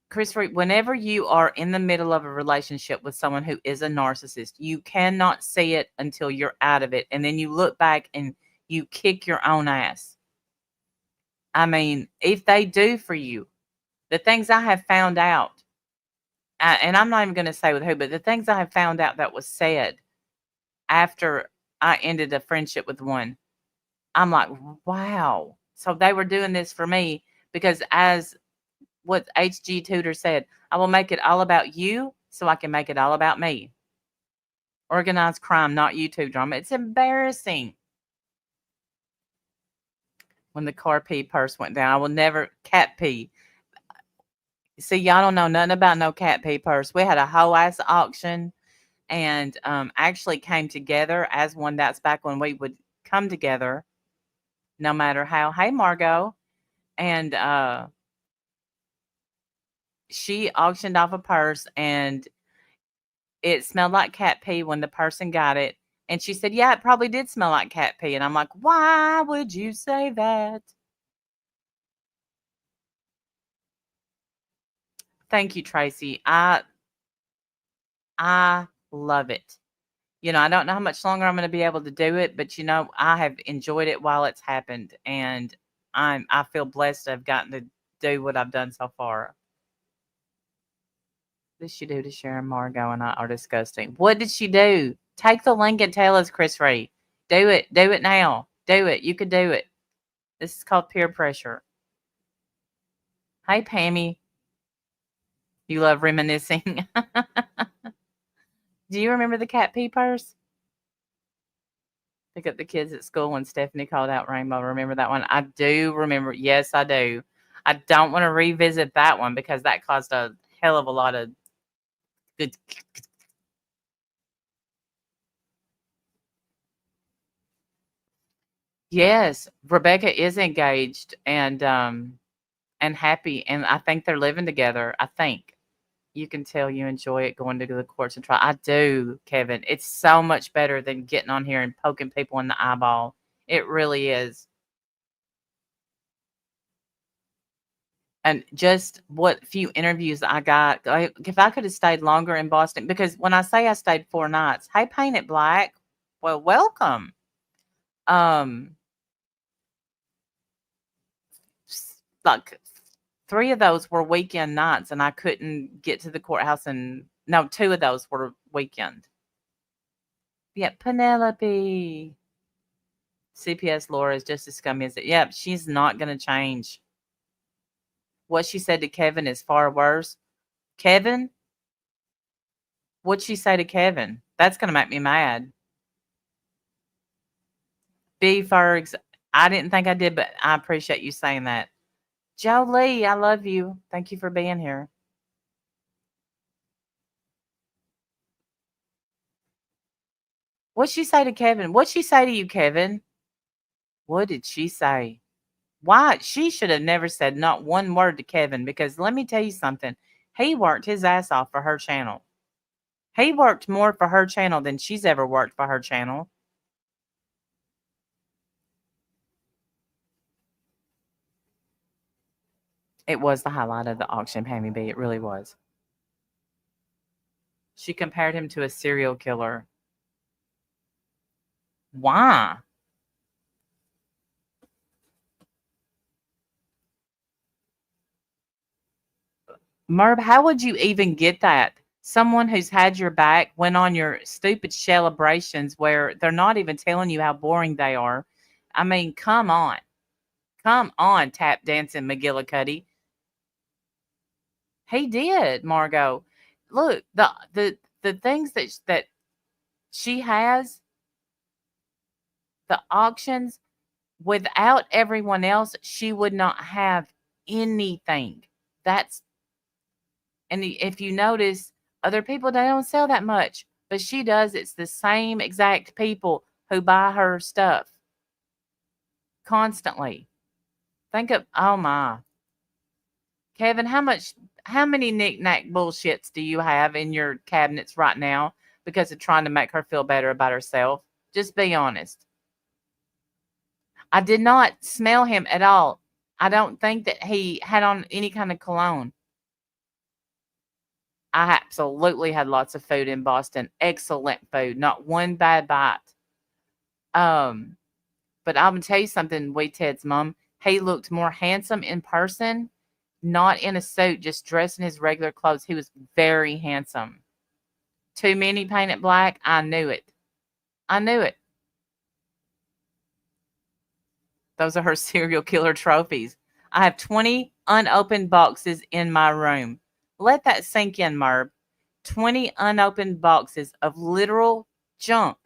S2: Chris, whenever you are in the middle of a relationship with someone who is a narcissist, you cannot see it until you're out of it. And then you look back and you kick your own ass. I mean, if they do for you, the things I have found out, and I'm not even going to say with who, but the things I have found out that was said after I ended a friendship with one, I'm like, wow. So they were doing this for me because, as what H.G. Tudor said, I will make it all about you so I can make it all about me. Organized crime, not YouTube drama. It's embarrassing. When the car pee purse went down, I will never cat pee. See, y'all don't know nothing about no cat pee purse. We had a whole ass auction. and actually came together as one. That's back when we would come together no matter how. Hey, Margot. And she auctioned off a purse, and it smelled like cat pee when the person got it. And she said, yeah, it probably did smell like cat pee. And I'm like, why would you say that? Thank you, Tracy. I love it. I don't know how much longer I'm going to be able to do it, but I have enjoyed it while it's happened, and I feel blessed to have gotten to do what I've done so far. What did she do to Sharon, Margot, and I are disgusting? What did she do? Take the link and tell us, Chris Ray. Do it. Do it now. Do it. You could do it. This is called peer pressure. Hey, Pammy. You love reminiscing. Do you remember the cat pee purse? Pick up the kids at school when Stephanie called out Rainbow. Remember that one? I do remember. Yes, I do. I don't want to revisit that one because that caused a hell of a lot of good. Yes, Rebecca is engaged and happy, and I think they're living together. I think you can tell you enjoy it going to the courts and try. I do, Kevin. It's so much better than getting on here and poking people in the eyeball. It really is. And just what few interviews I got, if I could have stayed longer in Boston, because when I say I stayed 4 nights, hey, Paint It Black, well, welcome. Um, like 3 of those were weekend nights, and I couldn't get to the courthouse, and no, 2 of those were weekend. Yeah, Penelope. CPS Laura is just as scummy as it. Yeah, she's not going to change. What she said to Kevin is far worse. Kevin? What'd she say to Kevin? That's going to make me mad. B. Fergs, I didn't think I did, but I appreciate you saying that. Jolie, I love you. Thank you for being here. What'd she say to Kevin? What'd she say to you, Kevin? What did she say? Why? She should have never said not one word to Kevin, because let me tell you something. He worked his ass off for her channel. He worked more for her channel than she's ever worked for her channel. It was the highlight of the auction, Pammy B. It really was. She compared him to a serial killer. Why? Merb, how would you even get that? Someone who's had your back went on your stupid celebrations where they're not even telling you how boring they are. I mean, come on. Come on, tap dancing McGillicuddy. He did, Margot. Look, the things that she has, the auctions, without everyone else, she would not have anything. That's And if you notice, other people, they don't sell that much, but she does. It's the same exact people who buy her stuff constantly. Think of, oh my. Kevin, how many knick-knack bullshits do you have in your cabinets right now because of trying to make her feel better about herself? Just be honest. I did not smell him at all. I don't think that he had on any kind of cologne. I absolutely had lots of food in Boston. Excellent food. Not one bad bite. But I'm gonna tell you something, Wee Ted's mom. He looked more handsome in person, not in a suit, just dressed in his regular clothes. He was very handsome. Too many painted black. I knew it. I knew it. Those are her serial killer trophies. I have 20 unopened boxes in my room. Let that sink in, Merb. 20 unopened boxes of literal junk.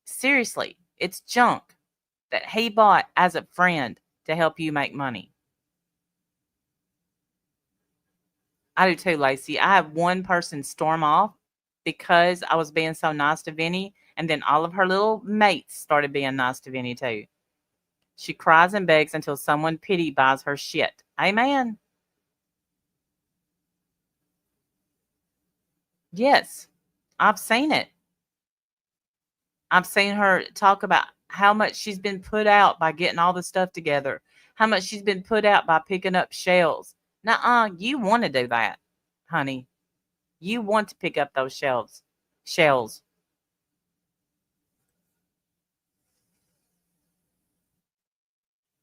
S2: Seriously, it's junk that he bought as a friend to help you make money. I do too, Lacey. I had one person storm off because I was being so nice to Vinny, and then all of her little mates started being nice to Vinny too. She cries and begs until someone pity buys her shit. Amen. Yes, I've seen it. I've seen her talk about how much she's been put out by getting all the stuff together, how much she's been put out by picking up shells. Nuh-uh, you want to do that, honey. You want to pick up those shells.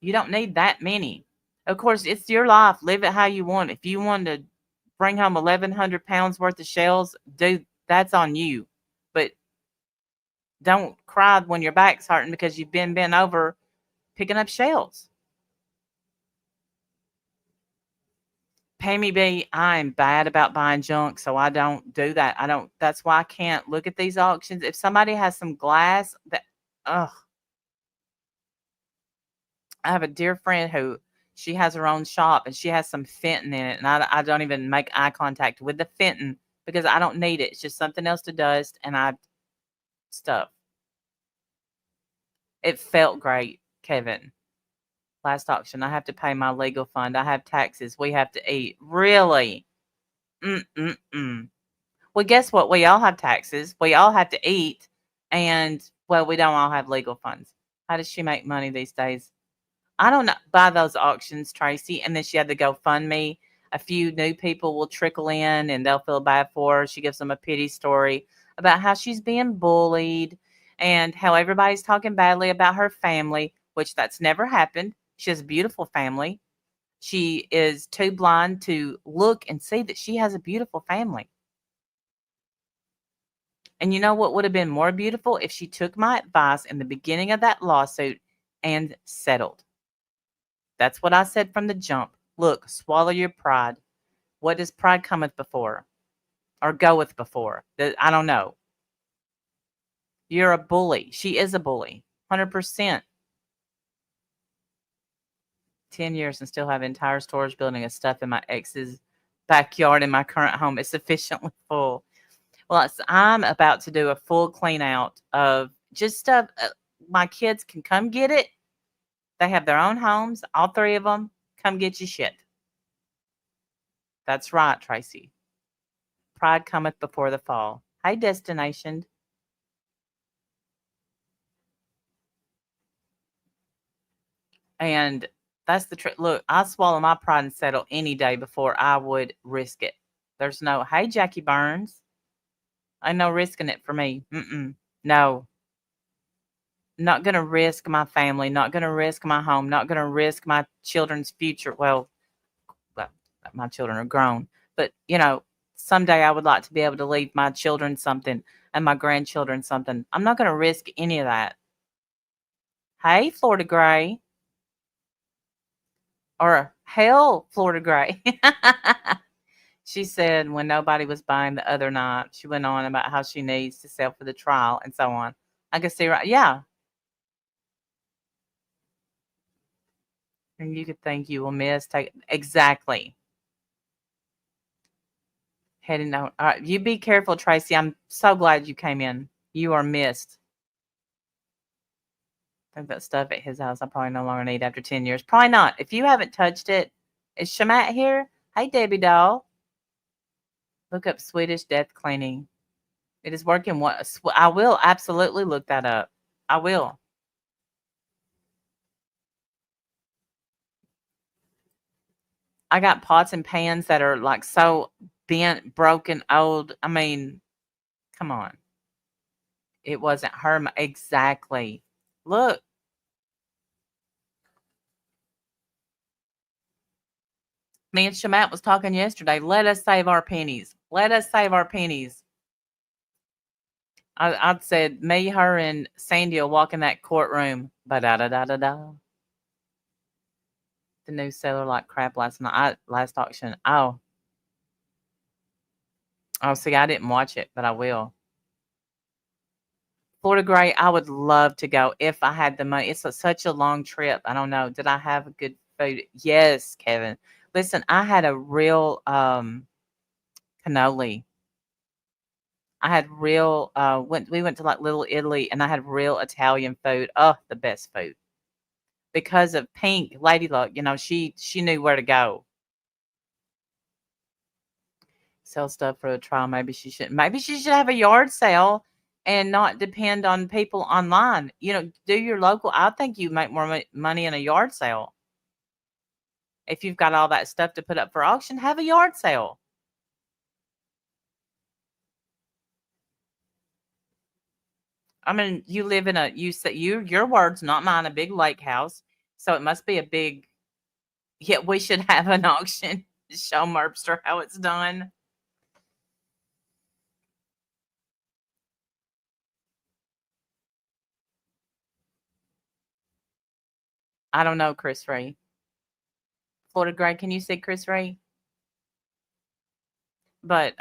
S2: You don't need that many. Of course, it's your life. Live it how you want. If you want to bring home 1,100 pounds worth of shells, do that's on you. But don't cry when your back's hurting because you've been bent over picking up shells. Pay me be. I'm bad about buying junk, so I don't do that. I don't. That's why I can't look at these auctions. If somebody has some glass that, ugh, I have a dear friend who she has her own shop and she has some Fenton in it, and I don't even make eye contact with the Fenton because I don't need it. It's just something else to dust and I stuff. It felt great, Kevin. Last auction, I have to pay my legal fund. I have taxes. We have to eat. Really? Mm-mm-mm. Well, guess what? We all have taxes. We all have to eat. And, well, we don't all have legal funds. How does she make money these days? I don't know. Buy those auctions, Tracy. And then she had to go fund me. A few new people will trickle in and they'll feel bad for her. She gives them a pity story about how she's being bullied and how everybody's talking badly about her family, which that's never happened. She has a beautiful family. She is too blind to look and see that she has a beautiful family. And you know what would have been more beautiful if she took my advice in the beginning of that lawsuit and settled. That's what I said from the jump. Look, swallow your pride. What does pride cometh before? Or goeth before? I don't know. You're a bully. She is a bully. 100%. 10 years and still have an entire storage building of stuff in my ex's backyard in my current home. It's sufficiently full. Well, I'm about to do a full clean out of just stuff. My kids can come get it. They have their own homes, all three of them. Come get your shit. That's right, Tracy. Pride cometh before the fall. Hey, Destination. And that's the trick. Look, I swallow my pride and settle any day before I would risk it. There's no, hey, Jackie Burns. Ain't no risking it for me. No. Not going to risk my family. Not going to risk my home. Not going to risk my children's future. Well, my children are grown. But, someday I would like to be able to leave my children something and my grandchildren something. I'm not going to risk any of that. Hey, Florida Gray. Or hell, Florida Gray. She said when nobody was buying the other night, she went on about how she needs to sell for the trial and so on. I can see, right? Yeah. And you could think you will miss. Exactly. Heading out. All right, you be careful, Tracy. I'm so glad you came in. You are missed. I think that stuff at his house I probably no longer need after 10 years. Probably not. If you haven't touched it, is Shamat here? Hey, Debbie doll. Look up Swedish death cleaning. It is working. I will absolutely look that up. I will. I got pots and pans that are like so bent, broken, old. I mean, come on. It wasn't her. Exactly. Look. Me and Shamat was talking yesterday. Let us save our pennies. Let us save our pennies. I said, me, her, and Sandy will walk in that courtroom. Ba-da-da-da-da-da. The news seller like crap last night. Last auction. Oh, see, I didn't watch it, but I will. Florida Gray, I would love to go if I had the money. It's such a long trip. I don't know. Did I have a good food? Yes, Kevin. Listen, I had a real cannoli. I had real we went to like Little Italy and I had real Italian food. Oh, the best food. Because of Pink Lady Luck, she knew where to go. Sell stuff for a trial. Maybe she should. Maybe she should have a yard sale and not depend on people online. Do your local. I think you make more money in a yard sale. If you've got all that stuff to put up for auction, have a yard sale. I mean, you live in your words, not mine, a big lake house. So it must be a big. Yeah, we should have an auction to show Merpster how it's done. I don't know, Chris Ray. Florida Greg, can you see Chris Ray? But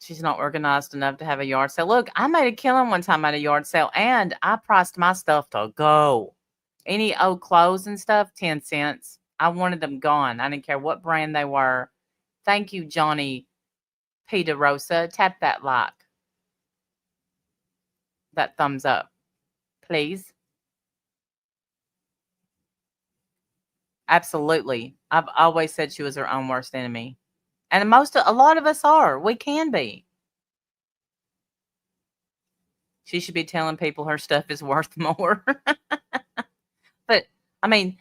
S2: she's not organized enough to have a yard sale. Look, I made a killing one time at a yard sale, and I priced my stuff to go. Any old clothes and stuff, 10 cents. I wanted them gone. I didn't care what brand they were. Thank you, Johnny P. DeRosa. Tap that like. That thumbs up, please. Absolutely. I've always said she was her own worst enemy. And a lot of us are. We can be. She should be telling people her stuff is worth more. But, I mean,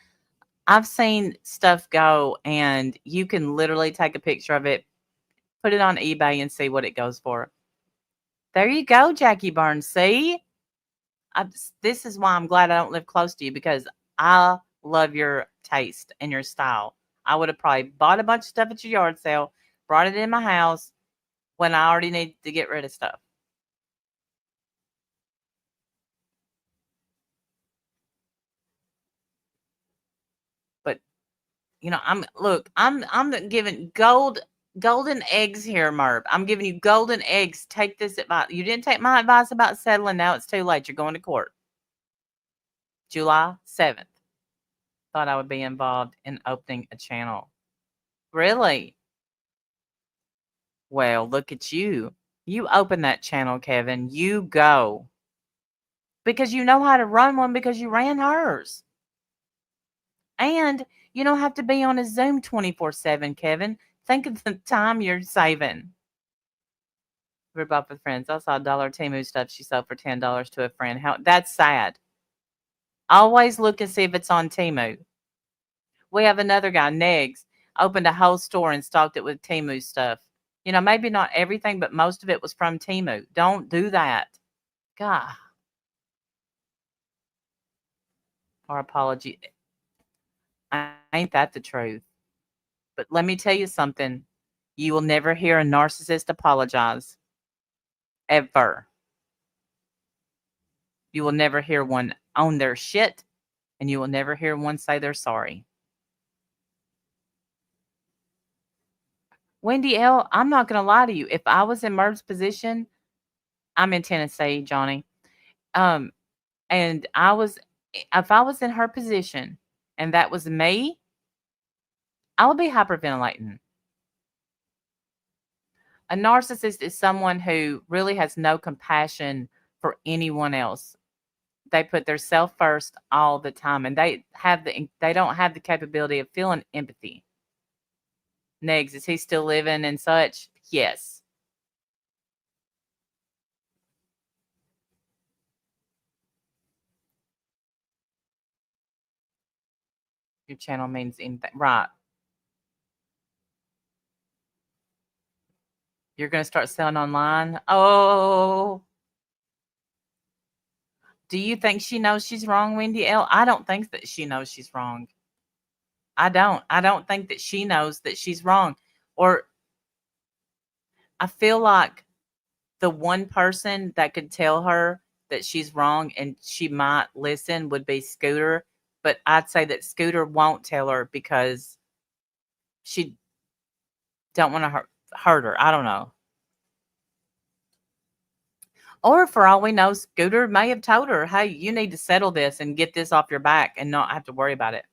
S2: I've seen stuff go and you can literally take a picture of it, put it on eBay and see what it goes for. There you go, Jackie Burns. See? This is why I'm glad I don't live close to you, because I love your taste and your style. I would have probably bought a bunch of stuff at your yard sale, brought it in my house when I already need to get rid of stuff. But I'm giving golden eggs here, Merv. I'm giving you golden eggs. Take this advice. You didn't take my advice about settling. Now it's too late. You're going to court. July 7th. Thought I would be involved in opening a channel. Really? Well, look at you. You open that channel, Kevin. You go. Because you know how to run one, because you ran hers. And you don't have to be on a Zoom 24/7, Kevin. Think of the time you're saving. Rip off with friends. I saw $1 Temu stuff she sold for $10 to a friend. That's sad. Always look and see if it's on Temu. We have another guy, Negs, opened a whole store and stocked it with Temu stuff. Maybe not everything, but most of it was from Temu. Don't do that. God. Our apology. Ain't that the truth? But let me tell you something. You will never hear a narcissist apologize. Ever. You will never hear one own their shit, and you will never hear one say they're sorry. Wendy L., I'm not going to lie to you. If I was in Merv's position, I'm in Tennessee, Johnny. And if I was in her position and that was me, I would be hyperventilating. A narcissist is someone who really has no compassion for anyone else. They put their self first all the time, and they don't have the capability of feeling empathy. Negs, is he still living and such? Yes. Your channel means anything. Right. You're going to start selling online? Oh. Do you think she knows she's wrong, Wendy L? I don't think that she knows she's wrong. I don't think that she knows that she's wrong. Or I feel like the one person that could tell her that she's wrong and she might listen would be Scooter. But I'd say that Scooter won't tell her because she don't want to hurt her. I don't know. Or for all we know, Scooter may have told her, hey, you need to settle this and get this off your back and not have to worry about it.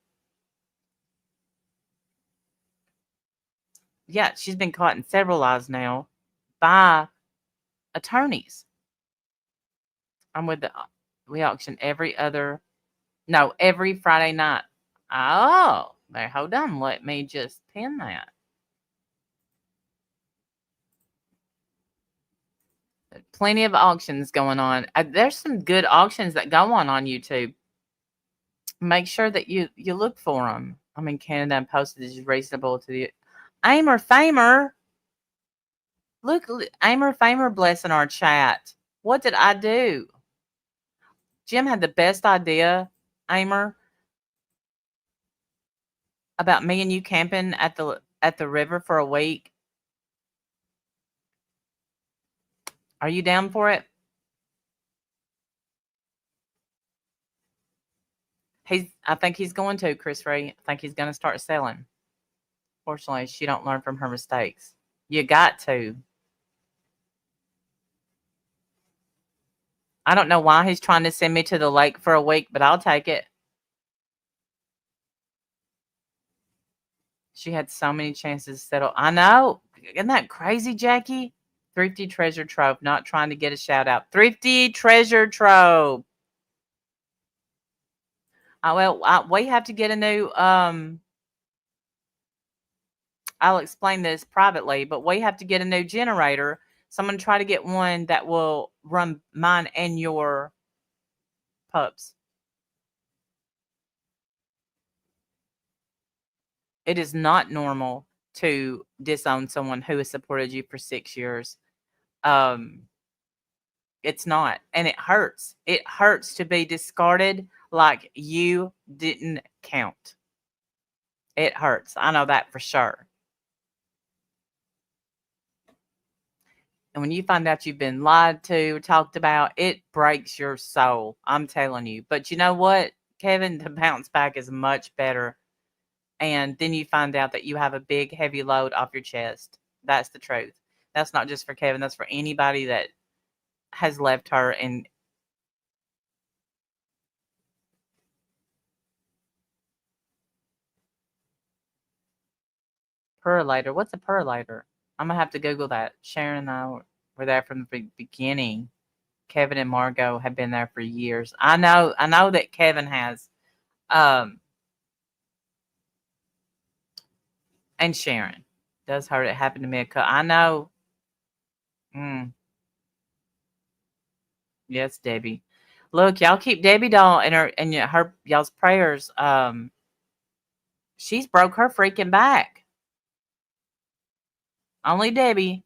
S2: Yeah, she's been caught in several lies now by attorneys. I'm with the we auction every Friday night. Oh, there, hold on. Let me just pin that. Plenty of auctions going on. There's some good auctions that go on YouTube. Make sure that you look for them. I'm in Canada and postage is reasonable to the Aimer Famer. Look, Aimer Famer blessing our chat. What did I do? Jim had the best idea, Aimer, about me and you camping at the river for a week. Are you down for it? I think he's going to, Chris Ray. I think he's going to start selling. Fortunately, she don't learn from her mistakes. You got to. I don't know why he's trying to send me to the lake for a week, but I'll take it. She had so many chances to settle. I know. Isn't that crazy, Jackie? Thrifty Treasure Trove. Not trying to get a shout out. Thrifty Treasure Trove. We have to get a new I'll explain this privately, but we have to get a new generator. So I'm going to try to get one that will run mine and your pups. It is not normal to disown someone who has supported you for 6 years. It's not. And it hurts. It hurts to be discarded like you didn't count. It hurts. I know that for sure. And when you find out you've been lied to or talked about, it breaks your soul. I'm telling you. But you know what, Kevin? The bounce back is much better. And then you find out that you have a big, heavy load off your chest. That's the truth. That's not just for Kevin. That's for anybody that has left her. And perolator. What's a perolator? I'm going to have to Google that. Sharon and I were there from the beginning. Kevin and Margot have been there for years. I know that Kevin has. And Sharon. Does hurt. It happened to me. I know. Yes, Debbie. Look, y'all keep Debbie doll and her y'all's prayers. She's broke her freaking back. Only Debbie.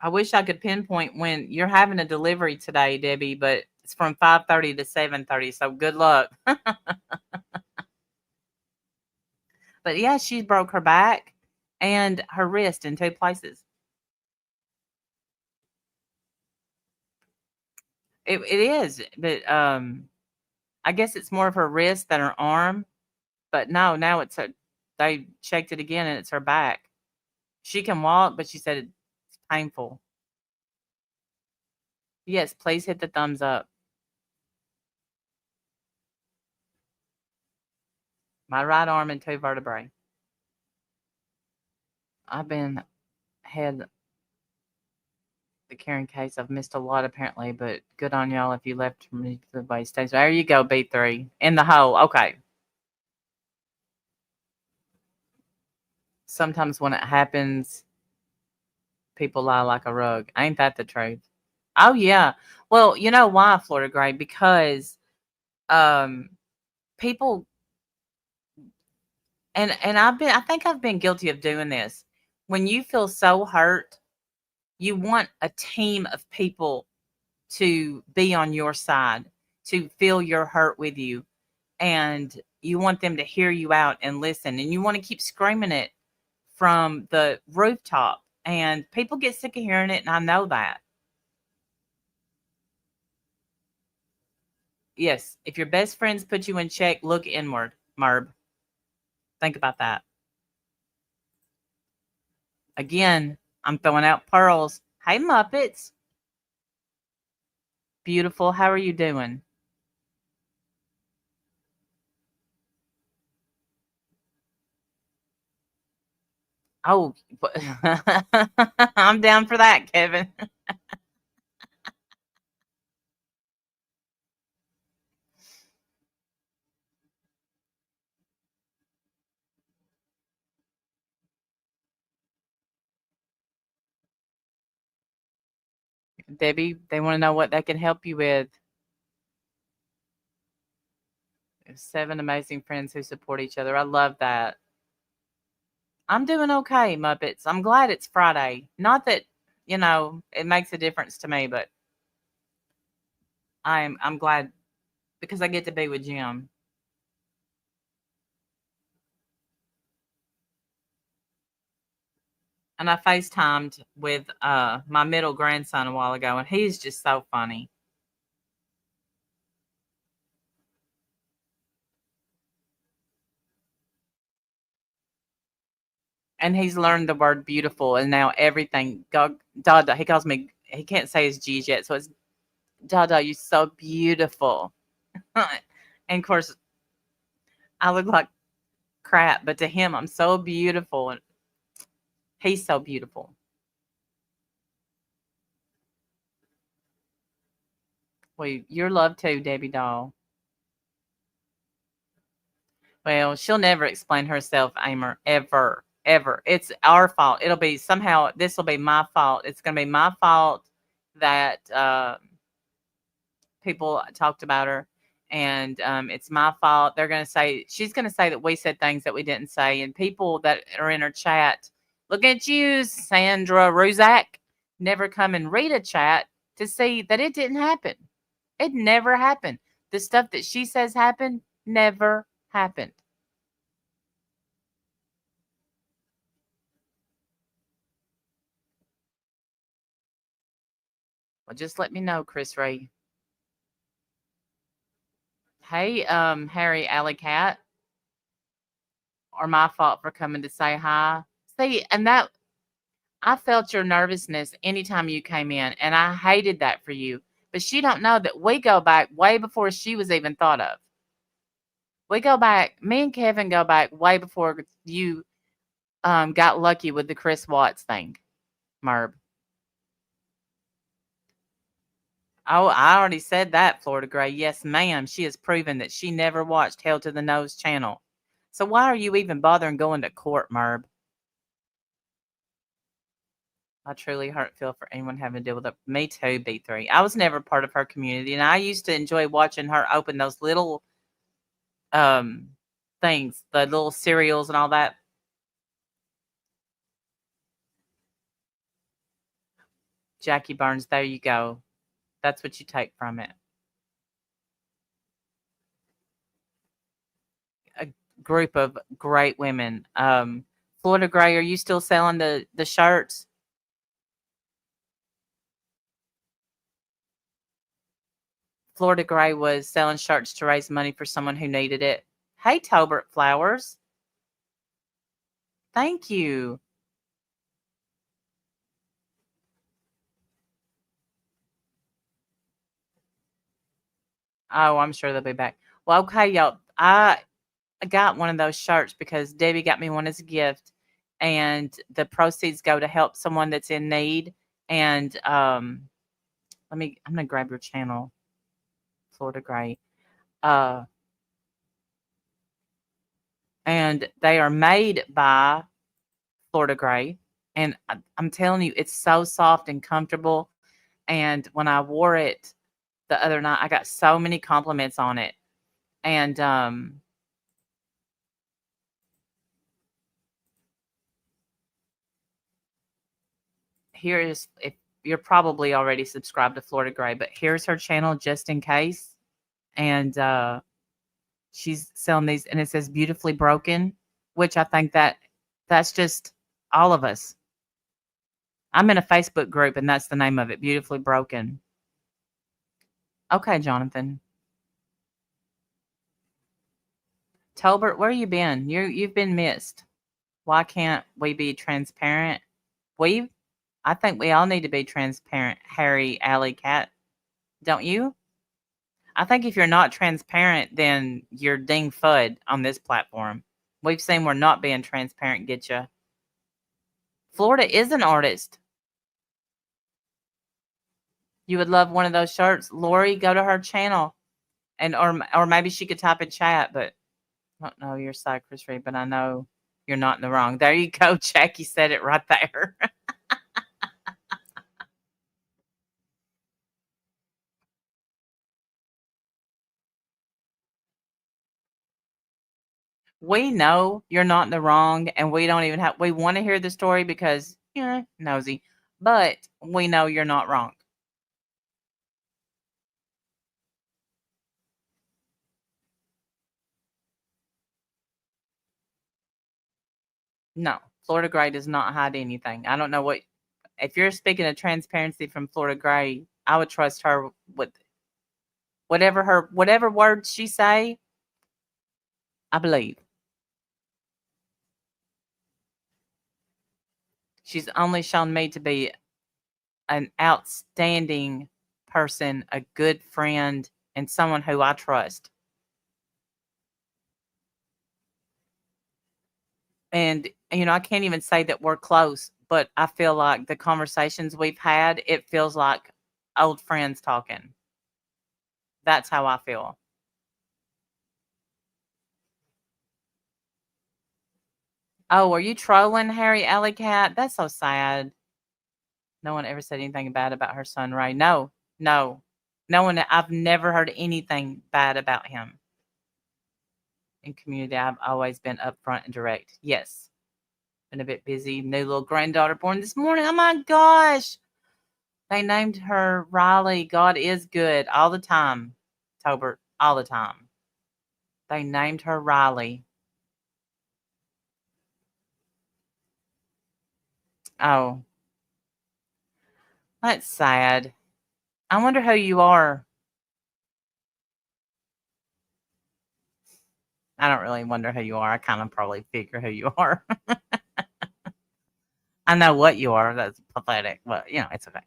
S2: I wish I could pinpoint when you're having a delivery today, Debbie, but it's from 5:30 to 7:30. So good luck. But yeah, she broke her back and her wrist in 2 places. It is, but I guess it's more of her wrist than her arm. But no, now they checked it again and it's her back. She can walk, but she said it's painful. Yes, please hit the thumbs up. My right arm and 2 vertebrae. I've had the carrying case. I've missed a lot apparently, but good on y'all if you left me to the base station. There you go, B3. In the hole. Okay. Sometimes when it happens, people lie like a rug. Ain't that the truth? Oh yeah. Well, you know why, Florida Gray? Because people and I think I've been guilty of doing this. When you feel so hurt, you want a team of people to be on your side, to feel your hurt with you, and you want them to hear you out and listen, and you want to keep screaming it from the rooftop, and people get sick of hearing it, and I know that. Yes, if your best friends put you in check, look inward, Merb. Think about that. Again, I'm throwing out pearls. Hey, Muppets. Beautiful. How are you doing? Oh, I'm down for that, Kevin. Debbie, they want to know what they can help you with. 7 amazing friends who support each other. I love that. I'm doing okay, Muppets. I'm glad it's Friday. Not that, it makes a difference to me, but I'm glad because I get to be with Jim. And I FaceTimed with my middle grandson a while ago, and he's just so funny. And he's learned the word beautiful, and now everything. Dada, he calls me. He can't say his G's yet, so it's Dada. You're so beautiful. And of course, I look like crap, but to him, I'm so beautiful, and he's so beautiful. Well, you're loved too, Debbie Doll. Well, she'll never explain herself, Amer, ever, ever. It's our fault. It'll be somehow, this will be my fault. It's going to be my fault that people talked about her. And it's my fault. They're going to say, she's going to say that we said things that we didn't say. And people that are in her chat, look at you, Sandra Ruzak, never come and read a chat to see that it didn't happen. It never happened. The stuff that she says happened never happened. Well, just let me know, Chris Ray. Hey, Harry Alley Cat, or my fault for coming to say hi. See, and that I felt your nervousness anytime you came in, and I hated that for you. But she don't know that we go back way before she was even thought of. We go back, me and Kevin go back way before you got lucky with the Chris Watts thing, Merb. Oh, I already said that, Florida Gray. Yes, ma'am. She has proven that she never watched Hell to the Nose channel. So why are you even bothering going to court, Merb? I truly feel for anyone having to deal with it. Me too, B3. I was never part of her community, and I used to enjoy watching her open those little um things, the little cereals and all that. Jackie Burns, there you go. That's what you take from it. A group of great women. Florida Gray, are you still selling the shirts? Florida Gray was selling shirts to raise money for someone who needed it. Hey, Tobert Flowers. Thank you. Oh, I'm sure they'll be back. Well, okay, y'all. I got one of those shirts because Debbie got me one as a gift, and the proceeds go to help someone that's in need. And I'm gonna grab your channel, Florida Gray. Uh, and they are made by Florida Gray, and I'm telling you, it's so soft and comfortable. And when I wore it the other night, I got so many compliments on it. And here is, if you're probably already subscribed to Florida Gray, but here's her channel just in case. And she's selling these, and it says beautifully broken, which I think that's just all of us. I'm in a Facebook group, and that's the name of it, Beautifully Broken. Okay, Jonathan. Tolbert, where you been? You've been missed. Why can't we be transparent? I think we all need to be transparent, Harry Alley Cat. Don't you? I think if you're not transparent, then you're ding fud on this platform. We've seen where not being transparent get you. Florida is an artist. You would love one of those shirts. Lori, go to her channel. And or maybe she could type in chat, but I don't know your side, Chris Reed, but I know you're not in the wrong. There you go. Jackie said it right there. We know you're not in the wrong, and we don't even we want to hear the story because, yeah, nosy, but we know you're not wrong. No, Florida Gray does not hide anything. I don't know what, if you're speaking of transparency from Florida Gray, I would trust her with whatever words she say, I believe. She's only shown me to be an outstanding person, a good friend, and someone who I trust. And, I can't even say that we're close, but I feel like the conversations we've had, it feels like old friends talking. That's how I feel. Oh, are you trolling Harry Alley Cat? That's so sad. No one ever said anything bad about her son, Ray. No, no. No one, I've never heard anything bad about him. In community, I've always been upfront and direct. Yes. Been a bit busy. New little granddaughter born this morning. Oh my gosh. They named her Riley. God is good all the time. Tobert, all the time. They named her Riley. Oh, that's sad. I wonder who you are. I don't really wonder who you are. I kind of probably figure who you are. I know what you are. That's pathetic, but it's okay.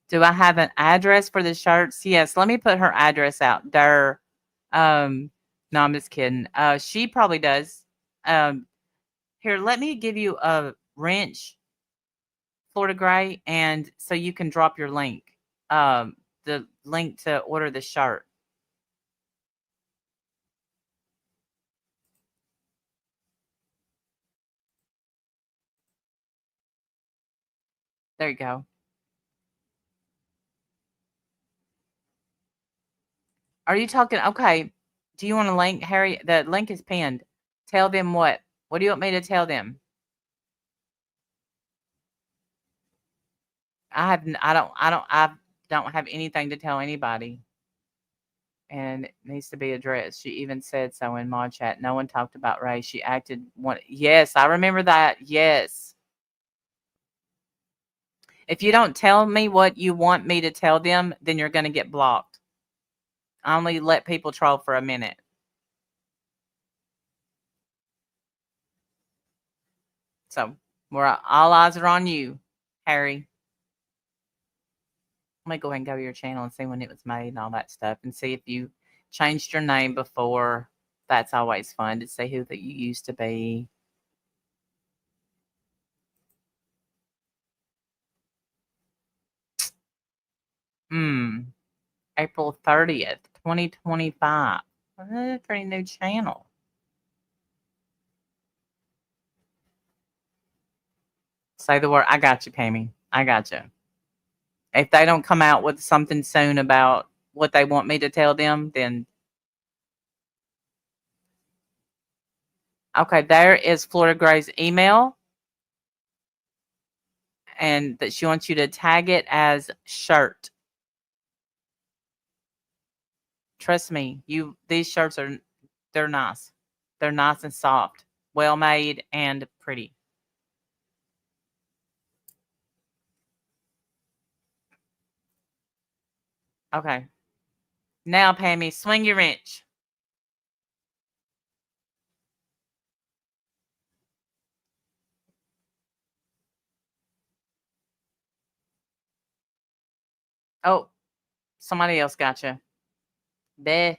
S2: Do I have an address for the shirts? Yes. Let me put her address out there. No, I'm just kidding. She probably does. Here, let me give you a wrench, Florida Gray, and so you can drop your link. The link to order the shirt. There you go. Are you talking? Okay. Do you want a link, Harry? The link is pinned. Tell them what? What do you want me to tell them? I don't have anything to tell anybody. And it needs to be addressed. She even said so in mod chat. No one talked about Ray. She acted one. Yes, I remember that. Yes. If you don't tell me what you want me to tell them, then you're going to get blocked. I only let people troll for a minute. So all eyes are on you, Harry. Let me go ahead and go to your channel and see when it was made and all that stuff, and see if you changed your name before. That's always fun to see who that you used to be. April 30th, 2025. Pretty new channel. Say the word. I got you, Pammy. I got you. If they don't come out with something soon about what they want me to tell them, then okay, there is Florida Gray's email, and that she wants you to tag it as shirt. Trust me, these shirts they're nice. They're nice and soft, well made, and pretty. Okay. Now, Pammy, swing your wrench. Oh, somebody else got you. Bleh.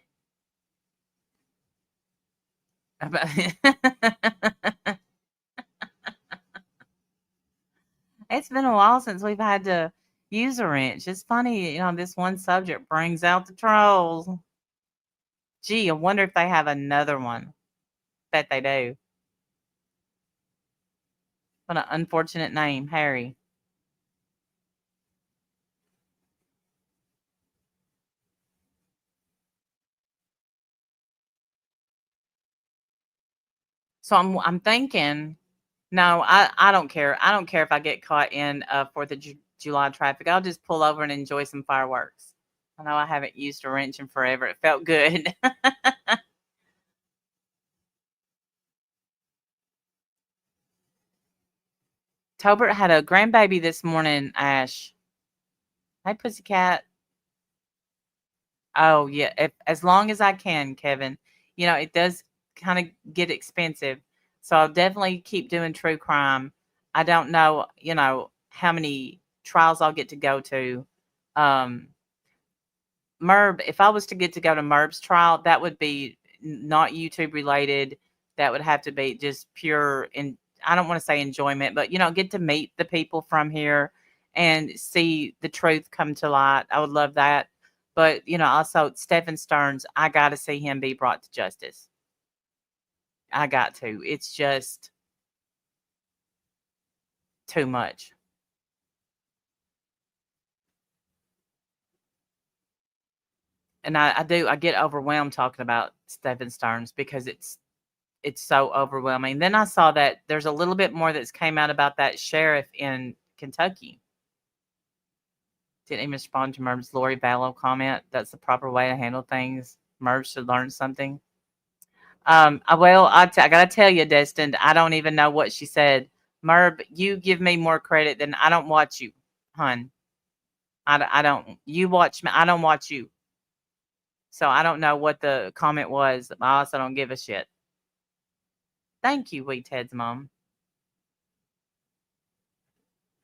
S2: It's been a while since we've had to use a wrench. It's funny, this one subject brings out the trolls. Gee, I wonder if they have another one. Bet they do. What an unfortunate name, Harry. So I'm thinking, no, I don't care. I don't care if I get caught in 4th of July traffic. I'll just pull over and enjoy some fireworks. I know I haven't used a wrench in forever. It felt good. Tobert had a grandbaby this morning, Ash. Hey, pussycat. Oh, yeah. As long as I can, Kevin. It does kind of get expensive. So I'll definitely keep doing true crime. I don't know, how many trials I'll get to go to. Um, Merb, if I was to get to go to Merb's trial, that would be not YouTube related. That would have to be just pure, and I don't want to say enjoyment, but get to meet the people from here and see the truth come to light. I would love that. But also Stephen Stearns, I got to see him be brought to justice. I got to. It's just too much. And I get overwhelmed talking about Stephen Stearns because it's so overwhelming. Then I saw that there's a little bit more that's came out about that sheriff in Kentucky. Didn't even respond to Merv's Lori Vallow comment. That's the proper way to handle things. Merv should learn something. I gotta tell you, Destined, I don't even know what she said. Merv, you give me more credit than I don't watch you, hun. I don't. You watch me. I don't watch you. So I don't know what the comment was. I also don't give a shit. Thank you, Wee Ted's mom.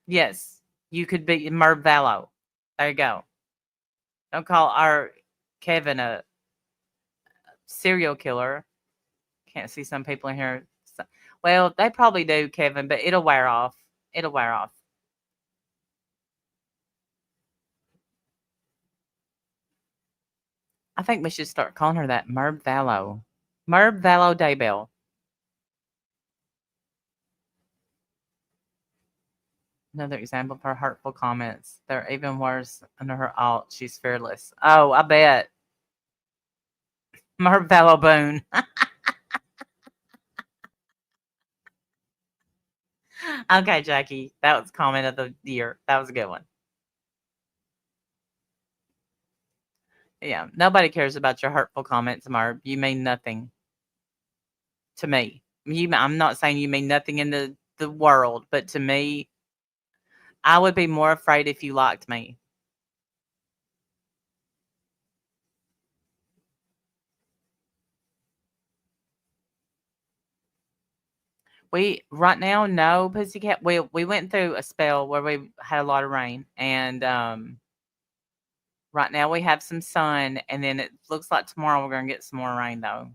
S2: Yes, you could be Merv Vallow. There you go. Don't call our Kevin a serial killer. Can't see some people in here. Well, they probably do, Kevin, but it'll wear off. It'll wear off. I think we should start calling her that, Merv Vallow. Merv Vallow Daybell. Another example of her hurtful comments. They're even worse under her alt. She's fearless. Oh, I bet. Merv Vallow Boone. Okay, Jackie. That was comment of the year. That was a good one. Yeah, nobody cares about your hurtful comments, Merv. You mean nothing to me. I'm not saying you mean nothing in the world, but to me, I would be more afraid if you liked me. We right now, no, pussycat. We went through a spell where we had a lot of rain, and right now we have some sun, and then it looks like tomorrow we're gonna get some more rain though.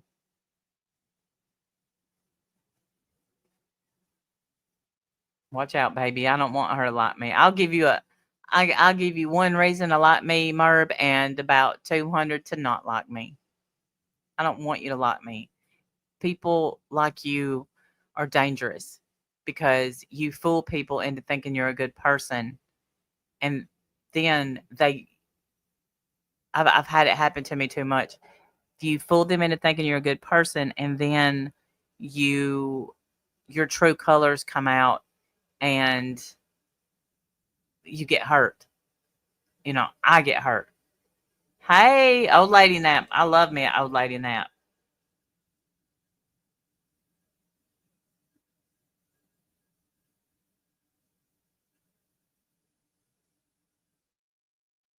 S2: Watch out, baby. I don't want her to like me. I'll give you one reason to like me, Merb, and about 200 to not like me. I don't want you to like me. People like you are dangerous because you fool people into thinking you're a good person, and then I've had it happen to me too much. You fool them into thinking you're a good person, and then your true colors come out, and you get hurt. I get hurt. Hey, old lady nap. I love me an old lady nap.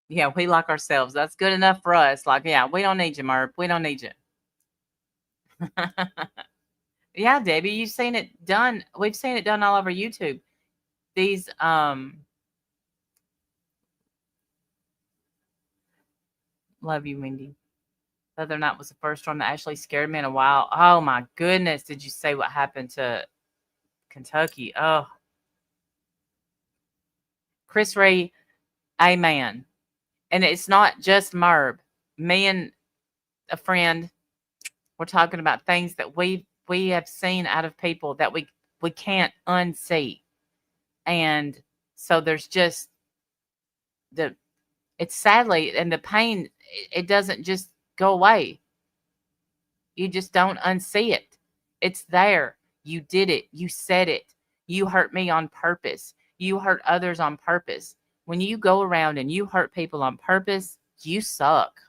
S2: Yeah, we like ourselves. That's good enough for us. Like, yeah, we don't need you, Merv. We don't need you. Yeah, Debbie, you've seen it done. We've seen it done all over YouTube. These love you, Wendy. The other night was the first one that actually scared me in a while. Oh my goodness! Did you say what happened to Kentucky? Oh, Chris Ray, amen. And it's not just Merb. Me and a friend we're talking about things that we have seen out of people that we can't unsee. And so there's just the it's sadly and the pain it doesn't just go away. You just don't unsee it. It's there. You did it. You said it. You hurt me on purpose. You hurt others on purpose. When you go around and you hurt people on purpose, you suck.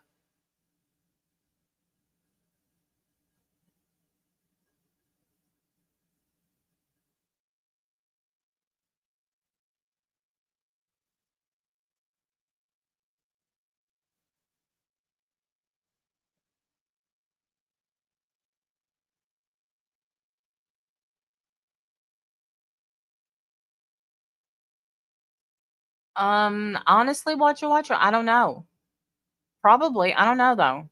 S2: Honestly, watcher, I don't know. Probably. I don't know though.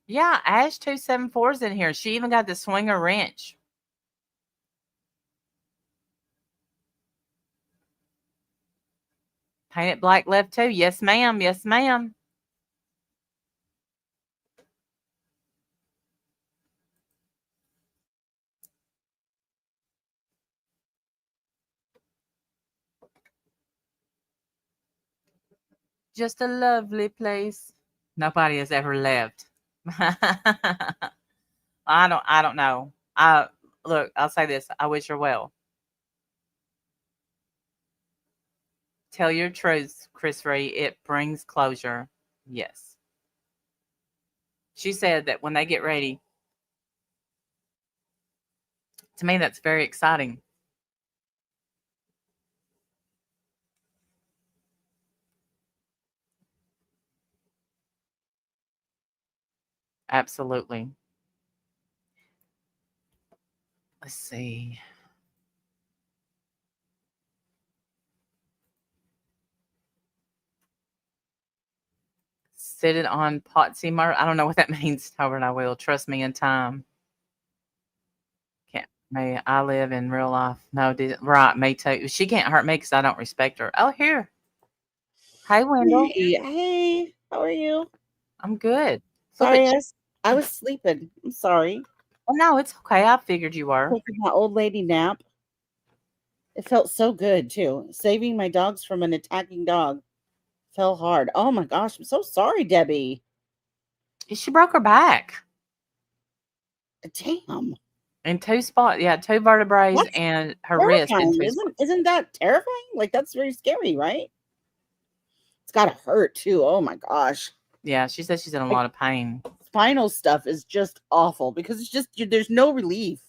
S2: Yeah, Ash 274 is in here. She even got the swinger wrench. Paint it black left too. Yes, ma'am. Yes, ma'am. Just a lovely place. Nobody has ever left. I don't know. I look, I'll say this. I wish her well. Tell your truth, Chris Ray. It brings closure. Yes. She said that when they get ready, to me that's very exciting. Absolutely. Let's see. Sit it on Potsy Mar. I don't know what that means. However, I will. Trust me in time. Can't me. I live in real life. No, right. Me too. She can't hurt me because I don't respect her. Oh, here. Hey, Wendell.
S3: Hey, hey, how are you?
S2: I'm good. Look
S3: Sorry,
S2: at you.
S3: I was sleeping. I'm sorry.
S2: Oh, no, it's okay. I figured you were.
S3: Taking my old lady nap. It felt so good too. Saving my dogs from an attacking dog fell hard. Oh my gosh, I'm so sorry, Debbie.
S2: She broke her back
S3: Damn,
S2: in two spots. Yeah, two vertebrae
S3: that's
S2: and her wrist in
S3: terrifying.
S2: two
S3: Isn't
S2: spots.
S3: isn't that terrifying? Like that's very scary, right? It's gotta hurt too. Oh my gosh.
S2: Yeah, she says she's in a
S3: Like
S2: lot of pain.
S3: spinal stuff is just awful because it's just there's no relief.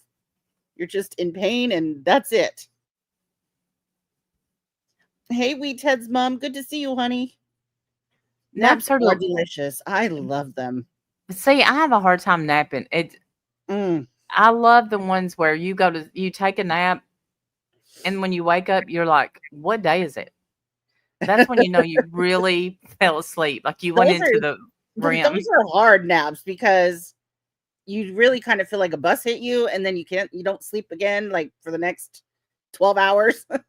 S3: You're just in pain and that's it. Hey, Wheat Ted's mom. Good to see you, honey.
S2: Naps
S3: Naps
S2: her
S3: are
S2: to
S3: delicious. I love them.
S2: see. I have a hard time napping.
S3: Mm.
S2: I love the ones where you take a nap and when you wake up, you're like, "What day is it?" That's when you know you really fell asleep, like you went
S3: Those
S2: into
S3: are
S2: the
S3: those
S2: REM.
S3: are hard naps because you really kind of feel like a bus hit you and then you don't sleep again like for the next 12 hours. For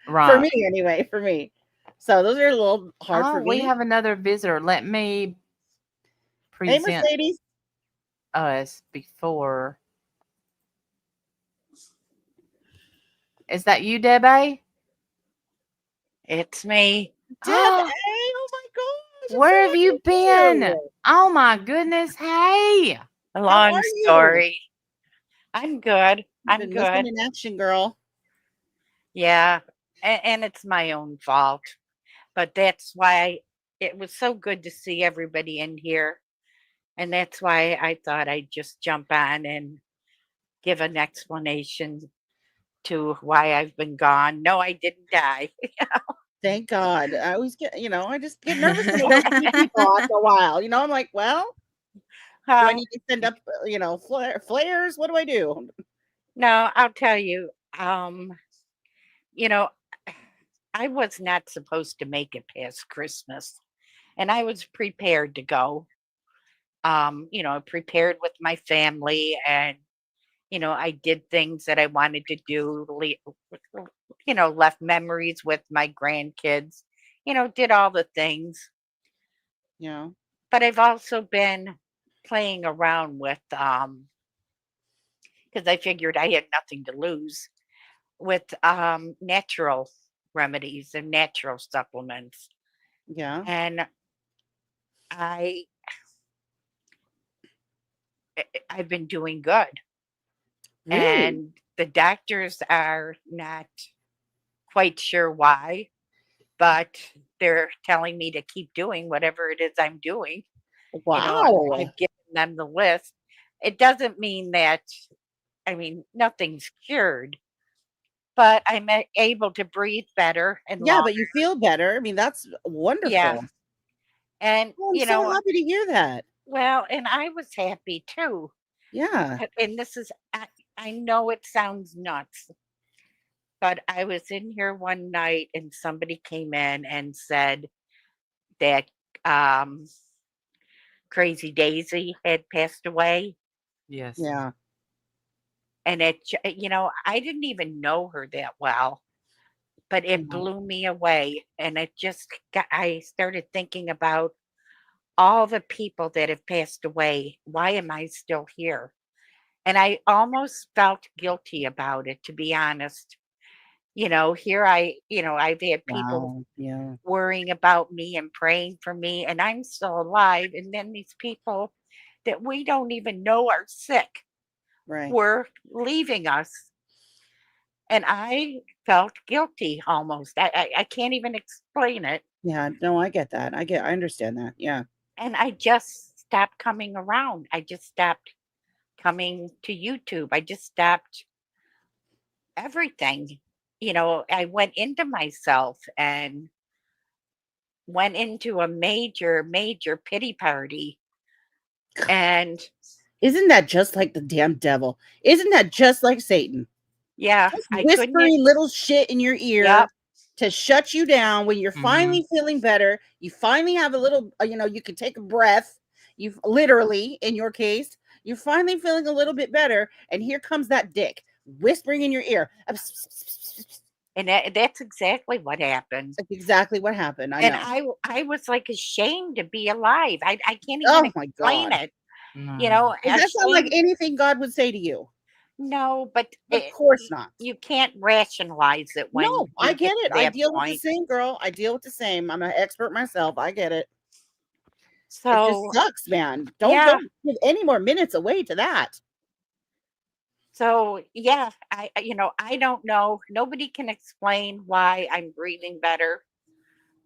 S2: Right.
S3: me anyway, for me. So those are a little hard
S2: Oh,
S3: for
S2: we
S3: me.
S2: have another visitor. Let me
S3: Hey,
S2: present
S3: Mercedes.
S2: us before. Is that you, Debbie?
S4: It's me.
S3: Deb,
S2: Oh,
S3: hey, oh my gosh, I'm so
S2: where have
S3: happy
S2: you
S3: to see
S2: been?
S3: you.
S2: Oh my goodness. Hey.
S4: A
S3: How
S4: long
S3: are you?
S4: story. I'm good.
S3: You've
S4: I'm
S3: been missing
S4: good.
S3: in action, girl.
S4: Yeah. And it's my own fault. But that's why it was so good to see everybody in here. And that's why I thought I'd just jump on and give an explanation to why I've been gone. No, I didn't die.
S3: Thank God. I always get, I just get nervous when I don't see people after a while. I'm like, well, do I
S4: Well,
S3: need to send up, flares? What do I do?
S4: no, I'll tell you. you know, I was not supposed to make it past Christmas, and I was prepared to go. Prepared with my family, and I did things that I wanted to do. Left memories with my grandkids. Did all the things.
S3: Yeah.
S4: But I've also been playing around with because I figured I had nothing to lose with natural remedies and natural supplements.
S3: Yeah.
S4: And I I've been doing good.
S3: Really?
S4: And the doctors are not quite sure why, but they're telling me to keep doing whatever it is I'm doing.
S3: Wow.
S4: I've given them the list. It doesn't mean that, I mean, nothing's cured, but I'm able to breathe better and
S3: Yeah,
S4: longer.
S3: but you feel better. I mean, that's
S4: Yeah.
S3: wonderful.
S4: And,
S3: Oh, I'm so happy to hear that.
S4: well, and I was happy too.
S3: Yeah.
S4: And this is, I know it sounds nuts, but I was in here one night and somebody came in and said that um, Crazy Daisy had passed away.
S2: Yes.
S3: Yeah.
S4: And I didn't even know her that well, but it
S3: Yeah.
S4: blew me away. And I started thinking about all the people that have passed away. Why am I still here? And I almost felt guilty about it, to be honest. I've had people
S3: Wow. Yeah.
S4: worrying about me and praying for me, and I'm still alive. And then these people that we don't even know are sick
S3: Right.
S4: were leaving us. And I felt guilty almost. I can't even explain it.
S3: Yeah. No, I get that. I understand that. Yeah.
S4: And I just stopped coming around. I just stopped coming to YouTube. I just stopped everything. I went into myself and went into a major, major pity party. And
S3: Isn't that just like the damn devil? Isn't that just like Satan?
S4: yeah,
S3: Just
S4: I couldn't.
S3: whispering little shit in your ear
S4: Yep.
S3: to shut you down when you're finally feeling better. You finally have a little, you can take a breath. You've literally, in your case, you're finally feeling a little bit better. And here comes that dick whispering in your ear.
S4: And that's exactly what happened.
S3: That's exactly what happened. I
S4: And
S3: know.
S4: I was like ashamed to be alive. I can't even
S3: Oh my
S4: explain
S3: God.
S4: it.
S2: No.
S3: Does that sound like
S4: Ashamed.
S3: anything God would say to you?
S4: No, but
S3: Of course not.
S4: you can't rationalize it when
S3: No, I
S4: you
S3: get
S4: get
S3: it.
S4: to
S3: I
S4: that
S3: deal with the
S4: point.
S3: same, girl. I deal with the same. I'm an expert myself. I get it. It just
S4: So
S3: sucks, man. Don't
S4: yeah,
S3: give any more minutes away to that.
S4: so yeah, I don't know. Nobody can explain why I'm breathing better.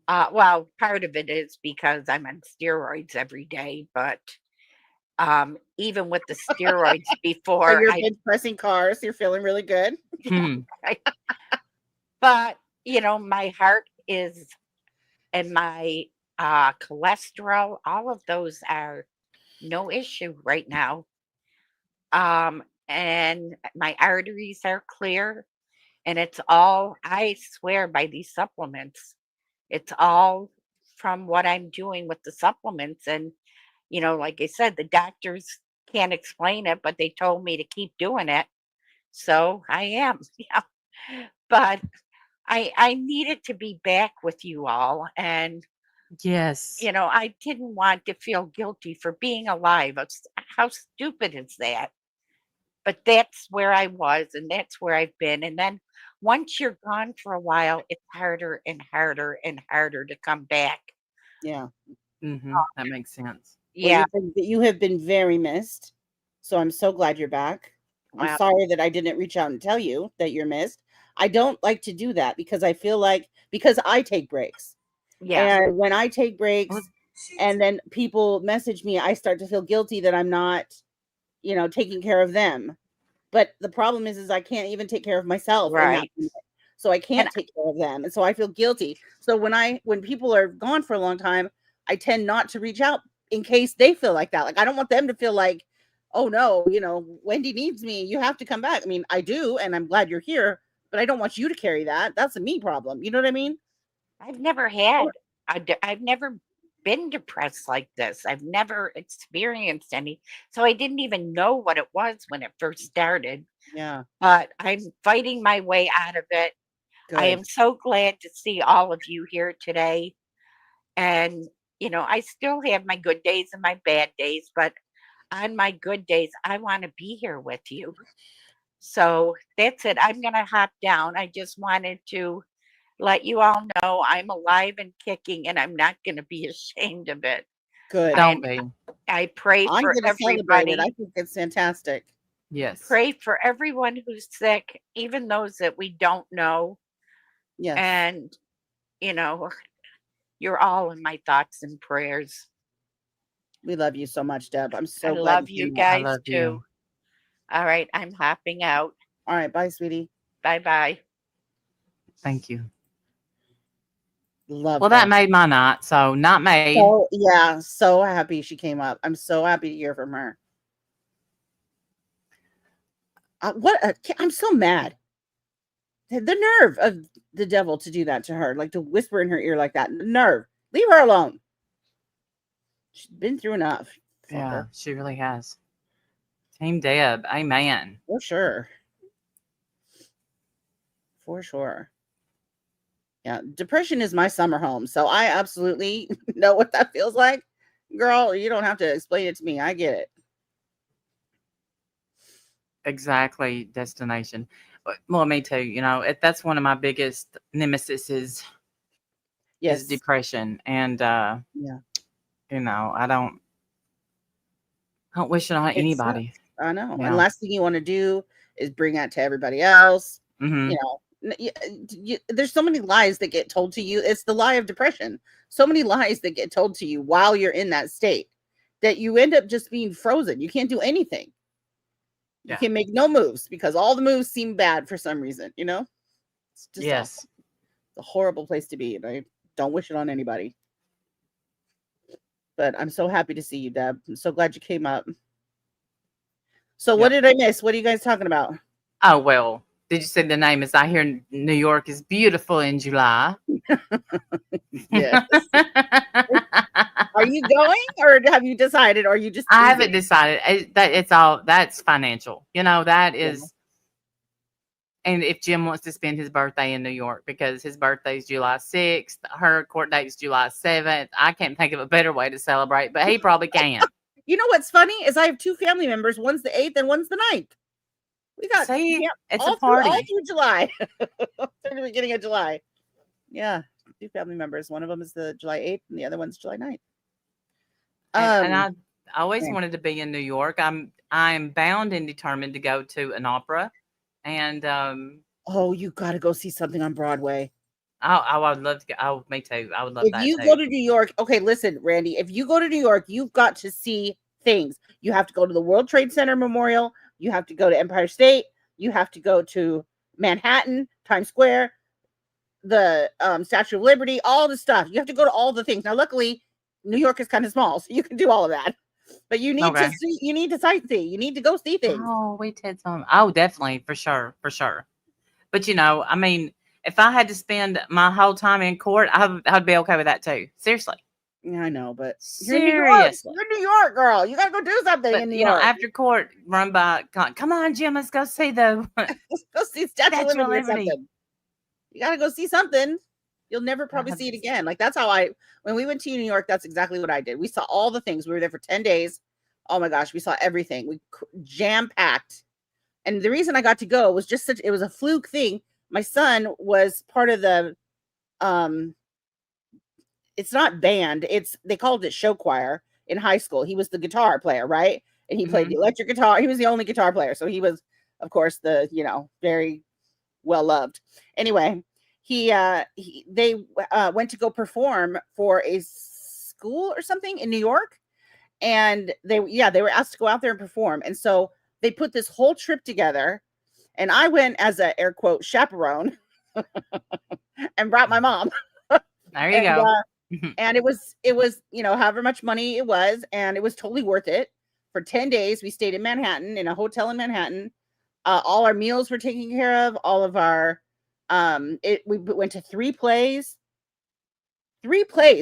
S4: Well, part of it is because I'm on steroids every day, but even with the steroids
S3: So
S4: before
S3: you're
S4: I,
S3: bench pressing cars. You're feeling really good.
S2: Hmm.
S4: but my heart is, and my cholesterol, all of those are no issue right now. And my arteries are clear, and it's all, I swear by these supplements. It's all from what I'm doing with the supplements. And, like I said, the doctors can't explain it, but they told me to keep doing it. So I am. Yeah. But I needed to be back with you all. And,
S2: Yes.
S4: I didn't want to feel guilty for being alive. How stupid is that? But that's where I was, and that's where I've been. And then once you're gone for a while, it's harder and harder and harder to come back.
S3: Yeah.
S2: That makes sense.
S3: Well,
S4: Yeah.
S3: you have been very missed. So I'm so glad you're back. I'm
S4: Well,
S3: sorry that I didn't reach out and tell you that you're missed. I don't like to do that because I feel like because I take breaks.
S4: yeah.
S3: And when I take breaks
S2: Well,
S3: and then people message me, I start to feel guilty that I'm not, taking care of them. But the problem is I can't even take care of myself in that
S4: Right.
S3: moment. So I
S4: And
S3: can't take care of them. And so I feel guilty. So when people are gone for a long time, I tend not to reach out in case they feel like that. Like I don't want them to feel like, oh no, Wendy needs me. You have to come back. I mean, I do, and I'm glad you're here, but I don't want you to carry that. That's a me problem. You know what I mean?
S4: I've never had, I've never been depressed like this. I've never experienced any. So I didn't even know what it was when it first started.
S3: Yeah.
S4: But I'm fighting my way out of it. I
S3: Good.
S4: am so glad to see all of you here today. And, I still have my good days and my bad days, but on my good days, I want to be here with you. So that's it. I'm going to hop down. I just wanted to let you all know I'm alive and kicking, and I'm not going to be ashamed of it.
S3: Good.
S2: Don't
S4: And
S2: be.
S4: I pray
S3: I'm
S4: for
S3: going to celebrate it. I
S4: everybody.
S3: think it's fantastic.
S2: Yes.
S4: Pray for everyone who's sick, even those that we don't know.
S3: Yes.
S4: And, you're all in my thoughts and prayers.
S3: We love you so much, Deb. I'm
S4: I
S3: so glad
S4: love
S3: you
S4: you
S3: came up.
S2: I
S4: guys
S2: love
S4: too.
S2: you.
S4: All right, I'm hopping out.
S3: All right. Bye, sweetie.
S4: Bye bye.
S2: Thank you.
S3: Love
S2: Well,
S3: her.
S2: that made my night. So not made.
S3: So, yeah, so happy she came up. I'm so happy to hear from her. I'm so mad. The nerve of the devil to do that to her, like to whisper in her ear like that. The nerve. Leave her alone. She's been through enough.
S2: Yeah,
S3: Fucker.
S2: she really has. Team Deb. Amen.
S3: For sure. For sure. Yeah, depression is my summer home, so I absolutely know what that feels like. Girl, you don't have to explain it to me. I get it.
S2: Exactly. Destination. Well, me too. That's one of my biggest nemesis is
S3: Yes.
S2: depression. And,
S3: Yeah.
S2: I don't wish it on
S3: It
S2: anybody.
S3: sucks. I know.
S2: Yeah.
S3: And last thing you want to do is bring that to everybody else.
S2: Mhm.
S3: There's so many lies that get told to you. It's the lie of depression. So many lies that get told to you while you're in that state that you end up just being frozen. You can't do anything. You
S2: Yeah.
S3: can make no moves because all the moves seem bad for some reason, It's just
S2: Yes.
S3: awful. It's a horrible place to be, and I don't wish it on anybody. But I'm so happy to see you, Deb. I'm so glad you came up. So what did I miss? What are you guys talking about?
S2: Oh, well, did you say the name is I hear New York is beautiful in July?
S3: Yes. Are you going or have you decided? Or are you just
S2: I haven't
S3: teasing?
S2: decided. That's financial. That is. And if Jim wants to spend his birthday in New York because his birthday is July 6th, her court date is July 7th, I can't think of a better way to celebrate, but he probably can.
S3: You know what's funny is I have two family members. One's the 8th and one's the 9th. We got
S2: It's
S3: all
S2: a party.
S3: all through July. Through the beginning of July. Yeah, two family members. One of them is the July 8th and the other one's July 9th.
S2: And I always wanted to be in New York. I'm bound and determined to go to an opera. And
S3: oh, you got to go see something on Broadway.
S2: I would love to go. Oh, me too. I would love that.
S3: If you go to New York, okay, listen, Randy, if you go to New York, you've got to see things. You have to go to the World Trade Center Memorial. You have to go to Empire State. You have to go to Manhattan, Times Square, the Statue of Liberty, all the stuff. You have to go to all the things. Now, luckily, New York is kind of small, so you can do all of that. But you need to see. You need to sightsee. You need to go see things.
S2: Oh, we did some. Oh, definitely, for sure. But I mean, if I had to spend my whole time in court, I'd be okay with that too. Seriously.
S3: Yeah, I know, but
S2: seriously,
S3: you're in New York, girl. You gotta go do something in New York.
S2: After court, run by. Come on, Jim, let's go see the.
S3: Go see Statue of Liberty or something. You gotta go see something. You'll never probably see it again. Like that's how when we went to New York, that's exactly what I did. We saw all the things. We were there for 10 days. Oh my gosh, we saw everything. We jam-packed. And the reason I got to go was it was a fluke thing. My son was part of the it's not band, they called it show choir in high school. He was the guitar player, right? And he played the electric guitar. He was the only guitar player. So he was, of course, the, very well loved. Anyway, they went to go perform for a school or something in New York, and they were asked to go out there and perform, and so they put this whole trip together, and I went as a air quote chaperone and brought my mom.
S2: There you go.
S3: And it was however much money it was, and it was totally worth it. For 10 days we stayed in Manhattan in a hotel in Manhattan. All our meals were taken care of. All of our we went to 3 plays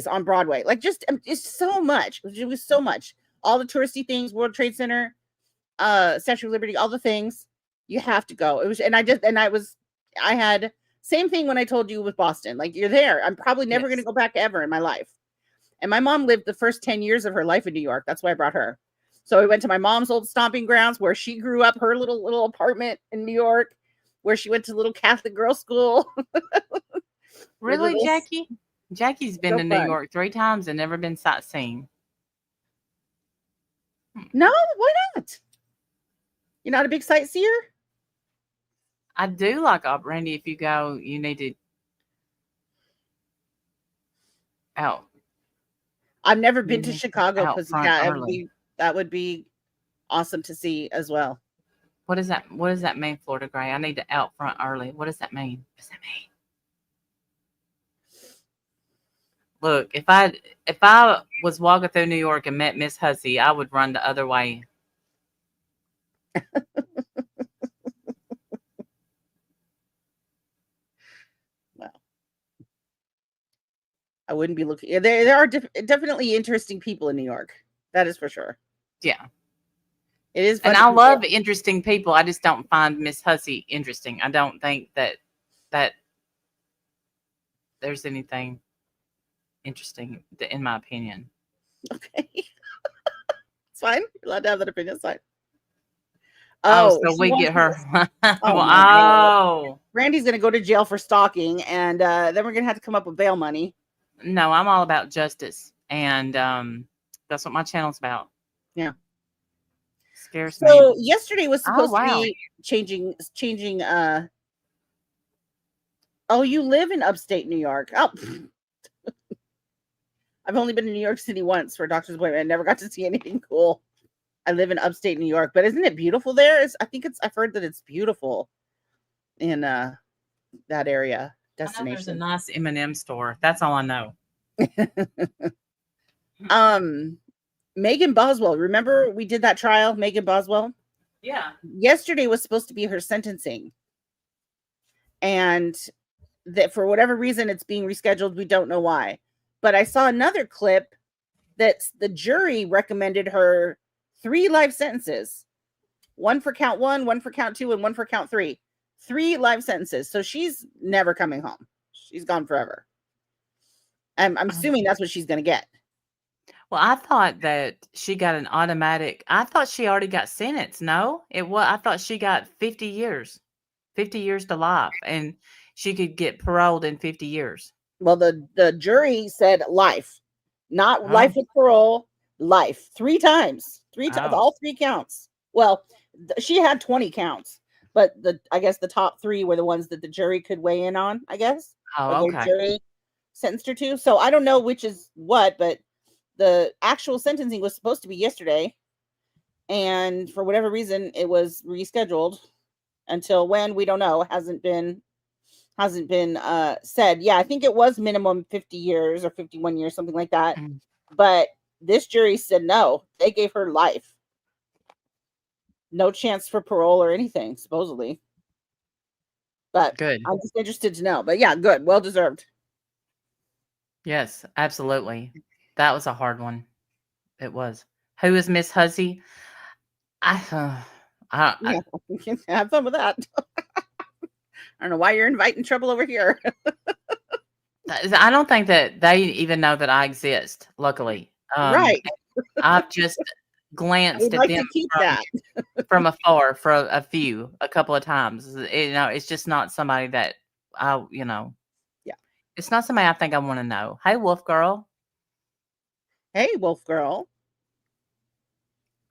S3: on Broadway. Like just it's so much. It was so much. All the touristy things, World Trade Center, Statue of Liberty, all the things. You have to go. It was, and I had same thing when I told you with Boston. Like you're there. I'm probably never going to go back ever in my life. And my mom lived the first 10 years of her life in New York. That's why I brought her. So we went to my mom's old stomping grounds where she grew up, her little apartment in New York, where she went to little Catholic girls' school.
S2: Really, Jackie? Jackie's been
S3: So
S2: to New
S3: fun.
S2: York 3 times and never been sightseeing.
S3: No, why not? You're not a big sightseer?
S2: I do like Randy. If you go, you need to out.
S3: I've never been
S2: You
S3: to
S2: need to
S3: Chicago
S2: out
S3: because
S2: front early.
S3: that would be awesome to see as well.
S2: What does that mean, Florida Gray? I need to out front early. What does that mean? What does that mean? Look, if I was walking through New York and met Miss Hussey, I would run the other way.
S3: Well, I wouldn't be looking. There are definitely interesting people in New York. That is for sure.
S2: Yeah.
S3: It is fun.
S2: And I love interesting people. I just don't find Miss Hussey interesting. I don't think that there's anything interesting, in my opinion.
S3: Okay. It's fine. You're allowed to have that opinion. It's fine.
S2: Oh, so we get her.
S3: Randy's going to go to jail for stalking, and then we're going to have to come up with bail money.
S2: No, I'm all about justice, and that's what my channel's about.
S3: Yeah.
S2: Scares me.
S3: So yesterday was supposed to be changing. Oh, you live in upstate New York. Oh, I've only been in New York City once for a doctor's appointment. I never got to see anything cool. I live in upstate New York, but isn't it beautiful there? I've heard that it's beautiful in that area destination.
S2: I know there's a nice M&M store. That's all I know.
S3: Megan Boswell. Remember we did that trial, Megan Boswell?
S2: Yeah.
S3: Yesterday was supposed to be her sentencing. And that for whatever reason it's being rescheduled. We don't know why. But I saw another clip that the jury recommended her 3 life sentences. 1 for count 1, 1 for count 2, and 1 for count 3. 3 life sentences. So she's never coming home. She's gone forever. I'm assuming that's what she's going to get.
S2: Well, I thought that she got an automatic. I thought she already got sentenced. No, I thought she got 50 years to life, and she could get paroled in 50 years.
S3: Well, the jury said life, not life with parole, life 3 times, all 3 counts. Well, she had 20 counts, but I guess the top 3 were the ones that the jury could weigh in on, I guess.
S2: Oh, okay.
S3: The jury sentenced her to. So I don't know which is what, but the actual sentencing was supposed to be yesterday, and for whatever reason, it was rescheduled until when, we don't know. Hasn't been said. Yeah, I think it was minimum 50 years or 51 years, something like that. But this jury said no. They gave her life. No chance for parole or anything, supposedly. But
S2: good.
S3: I'm just interested to know. But yeah, good. Well deserved.
S2: Yes, absolutely. That was a hard one. It was. Who is Miss Hussey?
S3: Yeah, you can have fun with that. I don't know why you're inviting trouble over here.
S2: I don't think that they even know that I exist, luckily.
S3: Right.
S2: I've just glanced at them from afar for a couple of times. It's just not somebody that yeah. It's not somebody I think I want to know. Hey, Wolf Girl.
S3: Hey, Wolf Girl.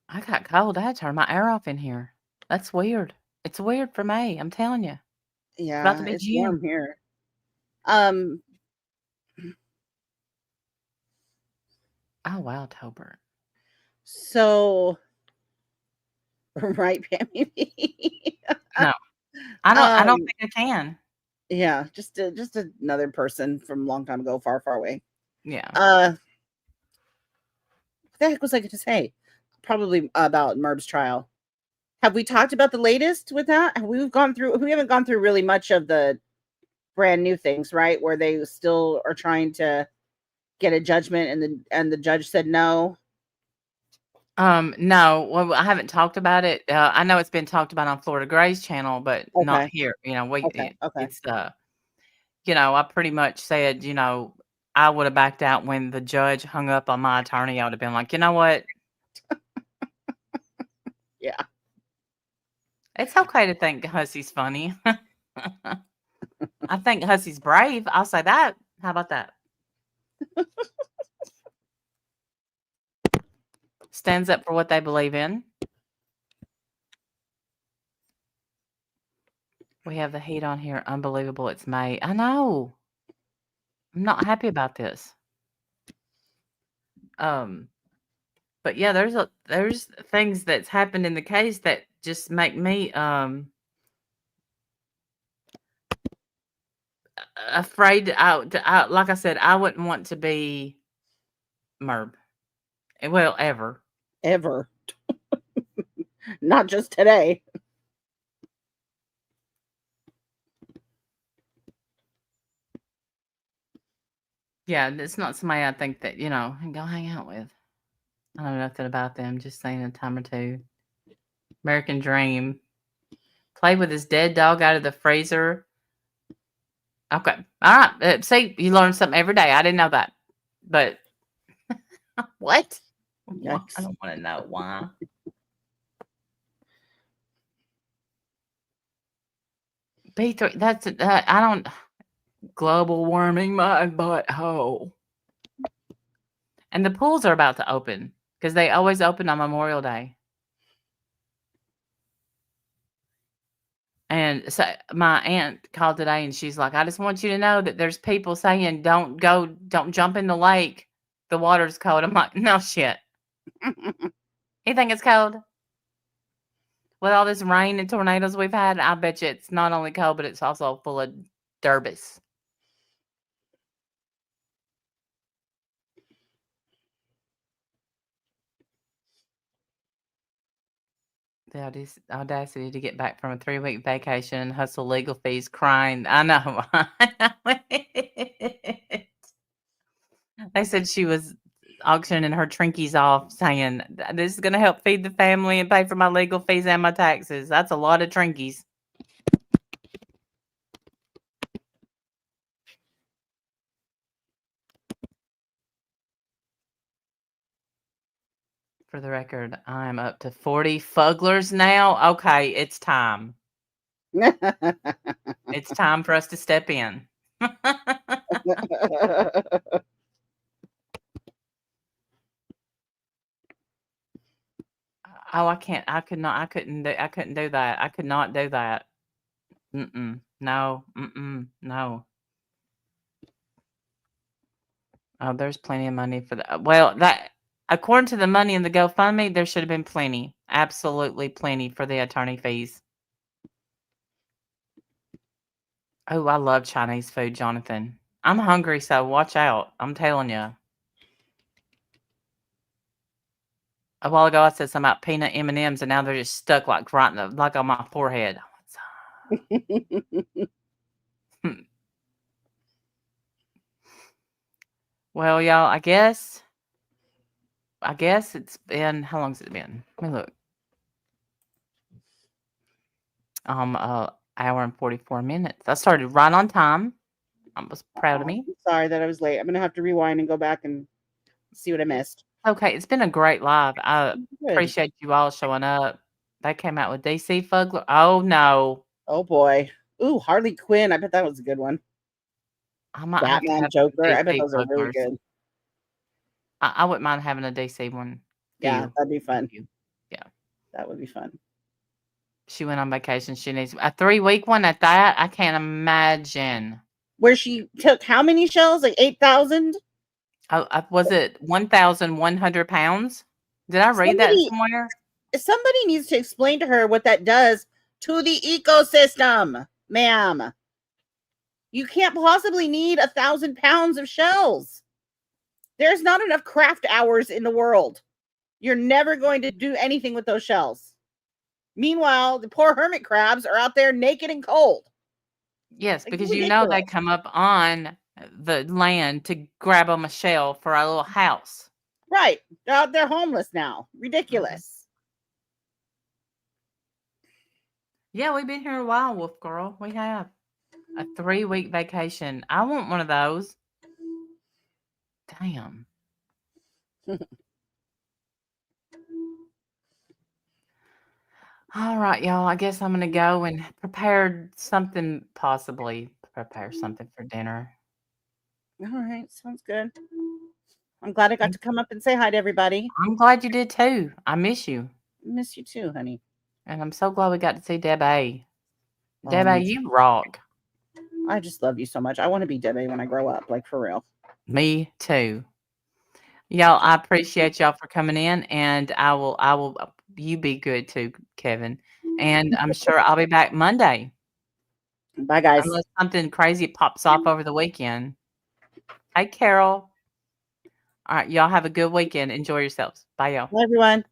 S2: I got cold. I had to turn my air off in here. That's weird. It's weird for me. I'm telling you.
S3: Yeah, it's warm here. Oh
S2: wow, Tobert.
S3: So, right, Pammy?
S2: No, I don't think I can.
S3: Yeah, just another person from a long time ago, far, far away.
S2: Yeah.
S3: What the heck was I going to say? Probably about Merb's trial. Have we talked about the latest with that? We haven't gone through really much of the brand new things, right? Where they still are trying to get a judgment and the judge said no.
S2: No, well, I haven't talked about it. I know it's been talked about on Florida Gray's channel, but not
S3: Okay.
S2: here.
S3: Okay. Okay.
S2: It's I pretty much said, I would have backed out when the judge hung up on my attorney. I would have been like, you know what?
S3: Yeah.
S2: It's okay to think Hussey's funny. I think Hussey's brave. I'll say that. How about that? Stands up for what they believe in. We have the heat on here. Unbelievable. It's May. I know. I'm not happy about this. But yeah, there's things that's happened in the case that just make me afraid. Like I said, I wouldn't want to be Merb. Well, ever.
S3: Ever. Not just today.
S2: Yeah, it's not somebody I think that, go hang out with. I know nothing about them, just saying a time or two. American Dream. Play with his dead dog out of the freezer. Okay. All right. See, you learn something every day. I didn't know that. But what?
S3: Yikes.
S2: I don't want to know why. B3, that's I don't global warming my butthole. And the pools are about to open because they always open on Memorial Day. And so my aunt called today and she's like, I just want you to know that there's people saying don't jump in the lake. The water's cold. I'm like, no shit. You think it's cold? With all this rain and tornadoes we've had, I bet you it's not only cold, but it's also full of derbis. The audacity to get back from a 3-week vacation and hustle legal fees crying. I know. They said she was auctioning her Trinkies off saying, this is going to help feed the family and pay for my legal fees and my taxes. That's a lot of Trinkies. For the record, I'm up to 40 fugglers now. Okay, it's time. It's time for us to step in. Oh, I can't. I couldn't do that. I could not do that. No. No. Oh, there's plenty of money for that. Well, that according to the money in the GoFundMe, there should have been plenty. Absolutely plenty for the attorney fees. Oh, I love Chinese food, Jonathan. I'm hungry, so watch out. I'm telling you. A while ago, I said something about peanut M&Ms, and now they're just stuck like right like on my forehead. Well, y'all, I guess it's been, how long has it been? Let me look. Hour and 44 minutes. I started right on time. I was proud of me.
S3: I'm sorry that I was late. I'm gonna have to rewind and go back and see what I missed.
S2: Okay, it's been a great live. I
S3: Good.
S2: appreciate you all showing up. They came out with DC Fugler. Oh no.
S3: Oh boy. Ooh, Harley Quinn. I bet that was a good one.
S2: I might have to
S3: Batman,
S2: have some
S3: Joker. I bet
S2: DC
S3: those are really
S2: Fuglers.
S3: good.
S2: I wouldn't mind having a DC one.
S3: Yeah,
S2: Ew.
S3: that'd be fun.
S2: Ew. Yeah.
S3: That would be fun.
S2: She went on vacation. She needs a 3-week one at that. I can't imagine.
S3: Where she took how many shells? Like 8,000?
S2: Was it 1,100 pounds? Did I read that somewhere?
S3: Somebody needs to explain to her what that does to the ecosystem, ma'am. You can't possibly need 1,000 pounds of shells. There's not enough craft hours in the world. You're never going to do anything with those shells. Meanwhile, the poor hermit crabs are out there naked and cold.
S2: Yes,
S3: Like,
S2: because you know they
S3: ridiculous.
S2: come up on the land to grab them a shell for a little house.
S3: Right. They're out there homeless now. Ridiculous.
S2: Yeah, we've been here a while, Wolf Girl. We have a 3-week vacation. I want one of those. Damn. All right, y'all. I guess I'm gonna go and prepare something for dinner.
S3: All right. Sounds good. I'm glad I got to come up and say hi to everybody.
S2: I'm glad you did too. I miss you.
S3: Miss you too, honey.
S2: And I'm so glad we got to see Debbie.
S3: Oh,
S2: Debbie,
S3: me too.
S2: you rock.
S3: I just love you so much. I want to be Debbie when I grow up, like for real.
S2: Me too. Y'all, I appreciate y'all for coming in, and I will you be good too, Kevin. And I'm sure I'll be back Monday.
S3: Bye, guys.
S2: Unless something crazy pops off over the weekend. Hey, Carol. All right, y'all have a good weekend. Enjoy yourselves. Bye, y'all.
S3: Bye, everyone.